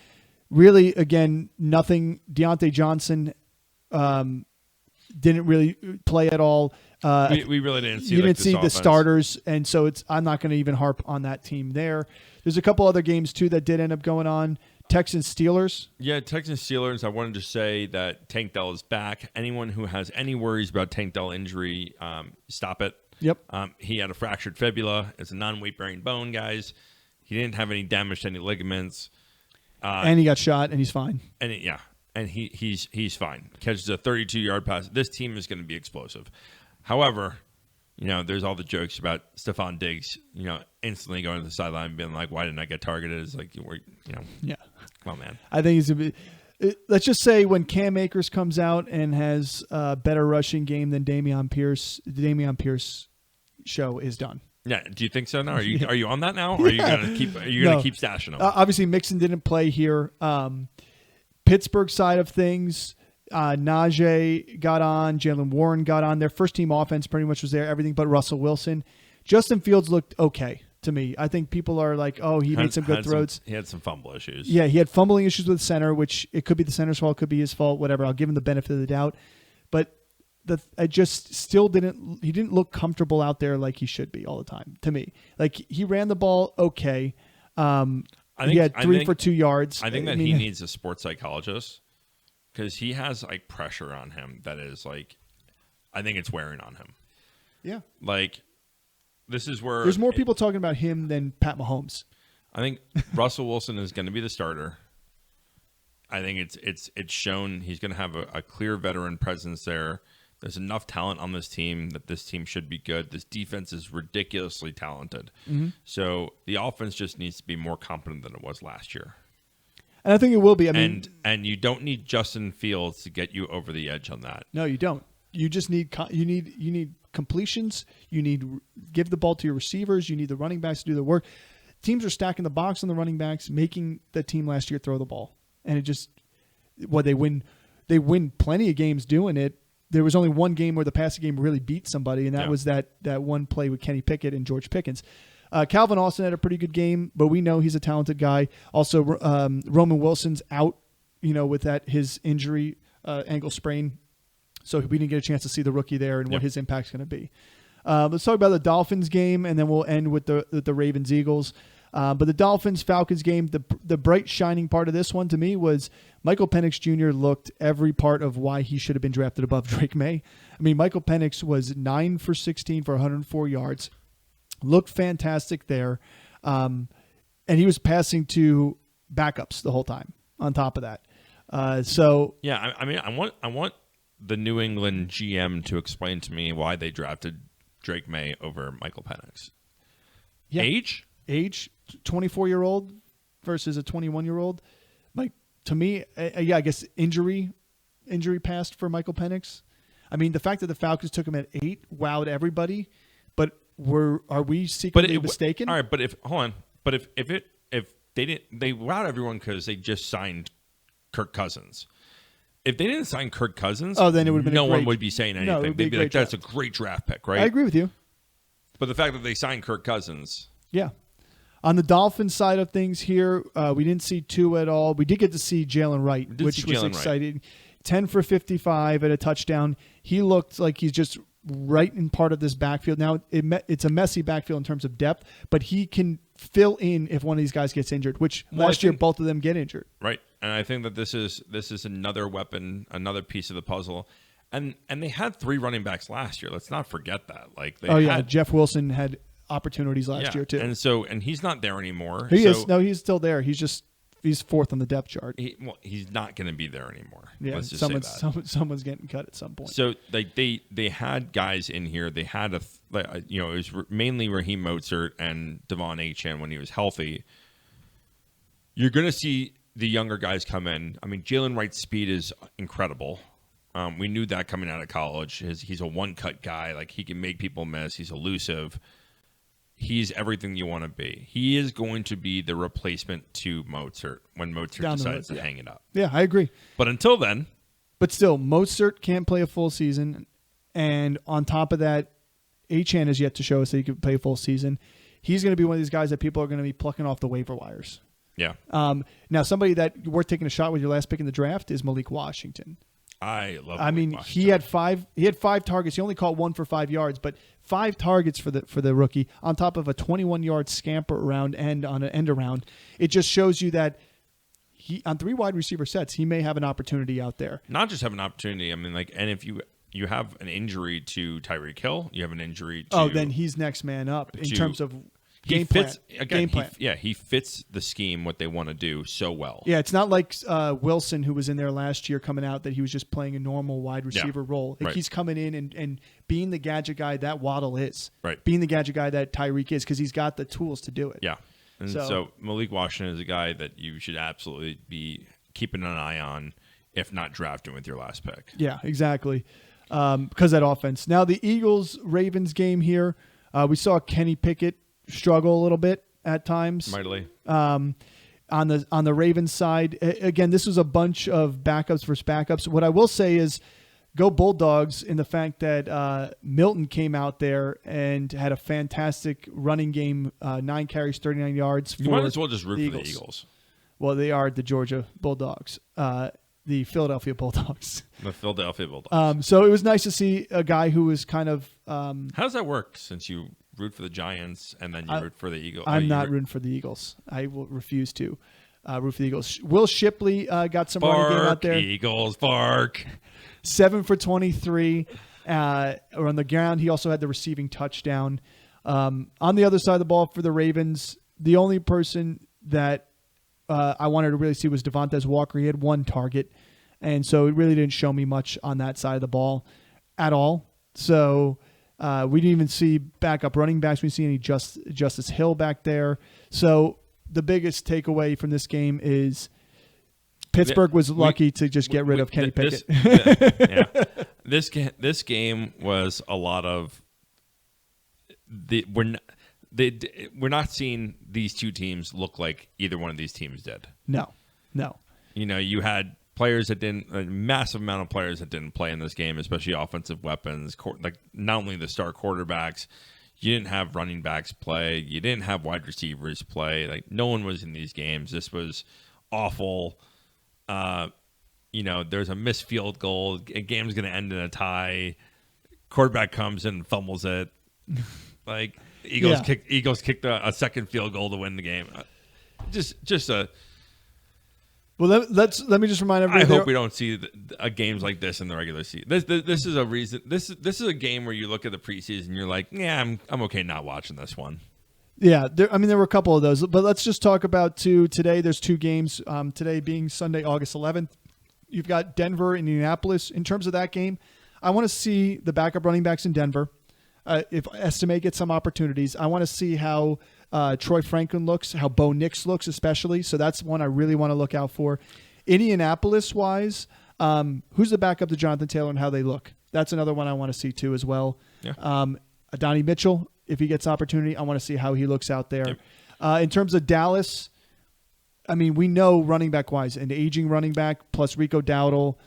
[SPEAKER 1] really, again, nothing. Deontay Johnson didn't really play at all.
[SPEAKER 2] We really didn't see.
[SPEAKER 1] You didn't see the starters, and so I'm not going to even harp on that team there. There's a couple other games too that did end up going on. Texans Steelers.
[SPEAKER 2] Yeah, Texans Steelers. I wanted to say that Tank Dell is back. Anyone who has any worries about Tank Dell injury, stop it.
[SPEAKER 1] Yep.
[SPEAKER 2] He had a fractured fibula. It's a non-weight bearing bone, guys. He didn't have any damage to any ligaments.
[SPEAKER 1] And he got shot, and he's fine.
[SPEAKER 2] And he's fine. Catches a 32-yard pass. This team is going to be explosive. However, there's all the jokes about Stephon Diggs, instantly going to the sideline and being like, why didn't I get targeted? It's like,
[SPEAKER 1] yeah.
[SPEAKER 2] Come on, man.
[SPEAKER 1] I think he's going to be. Let's just say when Cam Akers comes out and has a better rushing game than Dameon Pierce, the Dameon Pierce show is done.
[SPEAKER 2] Yeah, do you think so now? Are you on that now? Or are you gonna keep stashing them?
[SPEAKER 1] Obviously, Mixon didn't play here. Pittsburgh side of things, Najee got on, Jalen Warren got on. Their first team offense pretty much was there. Everything but Russell Wilson. Justin Fields looked okay to me. I think people are like, oh, he made some good throws.
[SPEAKER 2] He had some fumble issues.
[SPEAKER 1] Yeah, he had fumbling issues with center, which it could be the center's fault, could be his fault, whatever. I'll give him the benefit of the doubt, but. I just still didn't. He didn't look comfortable out there like he should be all the time. To me, like he ran the ball okay. He had 3 for 2 yards.
[SPEAKER 2] I think he needs a sports psychologist because he has like pressure on him that is like, I think it's wearing on him.
[SPEAKER 1] Yeah,
[SPEAKER 2] like this is where
[SPEAKER 1] there's more people talking about him than Pat Mahomes.
[SPEAKER 2] I think Russell Wilson is going to be the starter. I think it's shown he's going to have a clear veteran presence there. There's enough talent on this team that this team should be good. This defense is ridiculously talented. Mm-hmm. So the offense just needs to be more competent than it was last year.
[SPEAKER 1] And I think it will be.
[SPEAKER 2] And you don't need Justin Fields to get you over the edge on that.
[SPEAKER 1] No, you don't. You just need you need completions. You need give the ball to your receivers. You need the running backs to do the work. Teams are stacking the box on the running backs, making the team last year throw the ball. And it just they win plenty of games doing it. there was only one game where the passing game really beat somebody, and that
[SPEAKER 2] Yeah.
[SPEAKER 1] was that one play with Kenny Pickett and George Pickens. Calvin Austin had a pretty good game, but we know he's a talented guy. Also, Roman Wilson's out, with his injury, ankle sprain. So we didn't get a chance to see the rookie there and what his impact's going to be. Let's talk about the Dolphins game, and then we'll end with the Ravens-Eagles. But the Dolphins-Falcons game, the bright shining part of this one to me was Michael Penix Jr. looked every part of why he should have been drafted above Drake May. I mean, Michael Penix was 9 for 16 for 104 yards. Looked fantastic there. And he was passing to backups the whole time on top of that.
[SPEAKER 2] Yeah, I mean, I want the New England GM to explain to me why they drafted Drake May over Michael Penix.
[SPEAKER 1] Yeah.
[SPEAKER 2] Age,
[SPEAKER 1] 24-year-old versus a 21-year-old. Like, to me, I guess injury passed for Michael Penix. I mean, the fact that the Falcons took him at 8 wowed everybody, but are we secretly mistaken?
[SPEAKER 2] All right, but if they didn't, they wowed everyone because they just signed Kirk Cousins. If they didn't sign Kirk Cousins,
[SPEAKER 1] then it would have been
[SPEAKER 2] one would be saying anything.
[SPEAKER 1] No,
[SPEAKER 2] They'd be like, "That's a great draft pick," right?
[SPEAKER 1] I agree with you.
[SPEAKER 2] But the fact that they signed Kirk Cousins,
[SPEAKER 1] yeah. On the Dolphins side of things here, we didn't see Tua at all. We did get to see Jalen Wright, which was exciting. Wright. 10 for 55 at a touchdown. He looked like he's just right in part of this backfield. Now, it's a messy backfield in terms of depth, but he can fill in if one of these guys gets injured, which last year both of them get injured.
[SPEAKER 2] Right. And I think that this is another weapon, another piece of the puzzle. And they had 3 running backs last year. Let's not forget that.
[SPEAKER 1] Jeff Wilson had opportunities last year too.
[SPEAKER 2] And he's not there anymore.
[SPEAKER 1] He's still there. He's 4th on the depth chart.
[SPEAKER 2] He's not going to be there anymore.
[SPEAKER 1] Yeah,
[SPEAKER 2] let's just say that.
[SPEAKER 1] Someone's getting cut at some point.
[SPEAKER 2] So they had guys in here. They had it was mainly Raheem Mostert and Devon Achane when he was healthy. You're going to see the younger guys come in. I mean, Jalen Wright's speed is incredible. We knew that coming out of college. He's a one-cut guy. Like, he can make people miss. He's elusive. He's everything you want to be. He is going to be the replacement to Mostert when Mostert decides to hang it up.
[SPEAKER 1] Yeah, I agree.
[SPEAKER 2] But until then.
[SPEAKER 1] But still, Mostert can't play a full season. And on top of that, Achane has yet to show us that he can play a full season. He's going to be one of these guys that people are going to be plucking off the waiver wires.
[SPEAKER 2] Yeah.
[SPEAKER 1] Now, somebody that worth taking a shot with your last pick in the draft is Malik Washington.
[SPEAKER 2] I love.
[SPEAKER 1] Washington. He had 5 targets. He only caught 1 for 5 yards, but 5 targets for the rookie on top of a 21-yard scamper around end on an end around. It just shows you that he on 3 wide receiver sets, he may have an opportunity out there.
[SPEAKER 2] Not just have an opportunity. I mean, and if you have an injury to Tyreek Hill, you have an injury to.
[SPEAKER 1] Then he's next man up in terms of. He
[SPEAKER 2] fits the scheme, what they want to do so well.
[SPEAKER 1] Yeah, it's not like Wilson, who was in there last year coming out, that he was just playing a normal wide receiver role. Like, he's coming in and being the gadget guy that Waddle is.
[SPEAKER 2] Right.
[SPEAKER 1] Being the gadget guy that Tyreek is, because he's got the tools to do it.
[SPEAKER 2] Yeah. And so Malik Washington is a guy that you should absolutely be keeping an eye on, if not drafting with your last pick.
[SPEAKER 1] Yeah, exactly. Because that offense. Now, the Eagles-Ravens game here, we saw Kenny Pickett struggle a little bit at times.
[SPEAKER 2] Mightily.
[SPEAKER 1] On the Ravens side, again, this was a bunch of backups versus backups. What I will say is, go Bulldogs in the fact that Milton came out there and had a fantastic running game, 9 carries, 39 yards.
[SPEAKER 2] You might as well just root for the Eagles.
[SPEAKER 1] Well, they are the Georgia Bulldogs. The Philadelphia Bulldogs.
[SPEAKER 2] The Philadelphia Bulldogs.
[SPEAKER 1] So it was nice to see a guy who was kind of.
[SPEAKER 2] How does that work? Since you root for the Giants and then you root for the Eagles.
[SPEAKER 1] I'm not rooting for the Eagles. I will refuse to root for the Eagles. Will Shipley got some running game out there.
[SPEAKER 2] Eagles, bark.
[SPEAKER 1] 7 for 23 on the ground. He also had the receiving touchdown. On the other side of the ball for the Ravens, the only person that I wanted to really see was Devontae Walker. He had 1 target, and so it really didn't show me much on that side of the ball at all. So we didn't even see backup running backs. We didn't see any Justice Hill back there. So the biggest takeaway from this game is Pittsburgh was lucky to just get rid of Kenny Pickett.
[SPEAKER 2] This game was a lot of we're not seeing these two teams look like either one of these teams did.
[SPEAKER 1] No.
[SPEAKER 2] You had players that didn't, a massive amount of players that didn't play in this game, especially offensive weapons. Like not only the star quarterbacks, you didn't have running backs play, you didn't have wide receivers play. Like no one was in these games. This was awful. There's a missed field goal. A game's going to end in a tie. Quarterback comes and fumbles it. Like Eagles kicked a second field goal to win the game. Just a.
[SPEAKER 1] Well, let me just remind everybody.
[SPEAKER 2] I hope we don't see games like this in the regular season. This is a reason. This is a game where you look at the preseason and you're like, yeah, I'm okay not watching this one.
[SPEAKER 1] Yeah, there were a couple of those, but let's just talk about today. There's two games. Today being Sunday, August 11th. You've got Denver and Indianapolis. In terms of that game, I want to see the backup running backs in Denver. If Estime gets some opportunities, I want to see how Troy Franklin looks, how Bo Nix looks especially. So that's one I really want to look out for. Indianapolis-wise, who's the backup to Jonathan Taylor and how they look? That's another one I want to see too as well.
[SPEAKER 2] Yeah.
[SPEAKER 1] Donnie Mitchell, if he gets opportunity, I want to see how he looks out there. Yep. In terms of Dallas, I mean, we know running back-wise, an aging running back plus Rico Dowdle.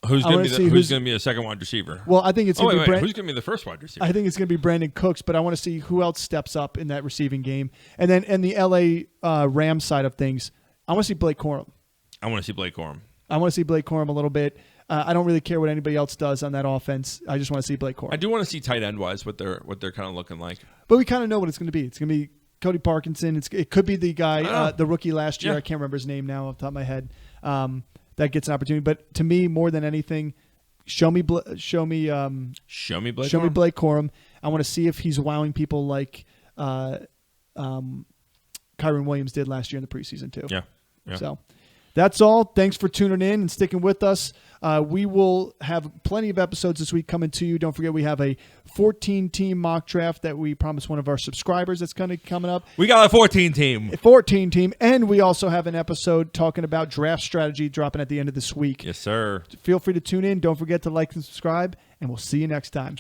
[SPEAKER 2] Who's going to be a second wide receiver?
[SPEAKER 1] Well, I think it's going to be
[SPEAKER 2] who's going to be the first wide receiver?
[SPEAKER 1] I think it's going to be Brandon Cooks, but I want to see who else steps up in that receiving game. And then in the LA Rams side of things, I want to see Blake Corum.
[SPEAKER 2] I want to see Blake Corum
[SPEAKER 1] a little bit. I don't really care what anybody else does on that offense. I just want to see Blake Corum.
[SPEAKER 2] I do want to see tight end wise what they're kind of looking like.
[SPEAKER 1] But we kind of know what it's going to be. It's going to be Cody Parkinson. It could be the guy, the rookie last year. Yeah. I can't remember his name now off the top of my head. That gets an opportunity. But to me, more than anything, show me Blake Corum. I want to see if he's wowing people like Kyron Williams did last year in the preseason too.
[SPEAKER 2] Yeah.
[SPEAKER 1] So that's all. Thanks for tuning in and sticking with us. We will have plenty of episodes this week coming to you. Don't forget we have a 14-team mock draft that we promised one of our subscribers that's kind of coming up.
[SPEAKER 2] We got a 14-team.
[SPEAKER 1] And we also have an episode talking about draft strategy dropping at the end of this week.
[SPEAKER 2] Yes, sir.
[SPEAKER 1] Feel free to tune in. Don't forget to like and subscribe, and we'll see you next time.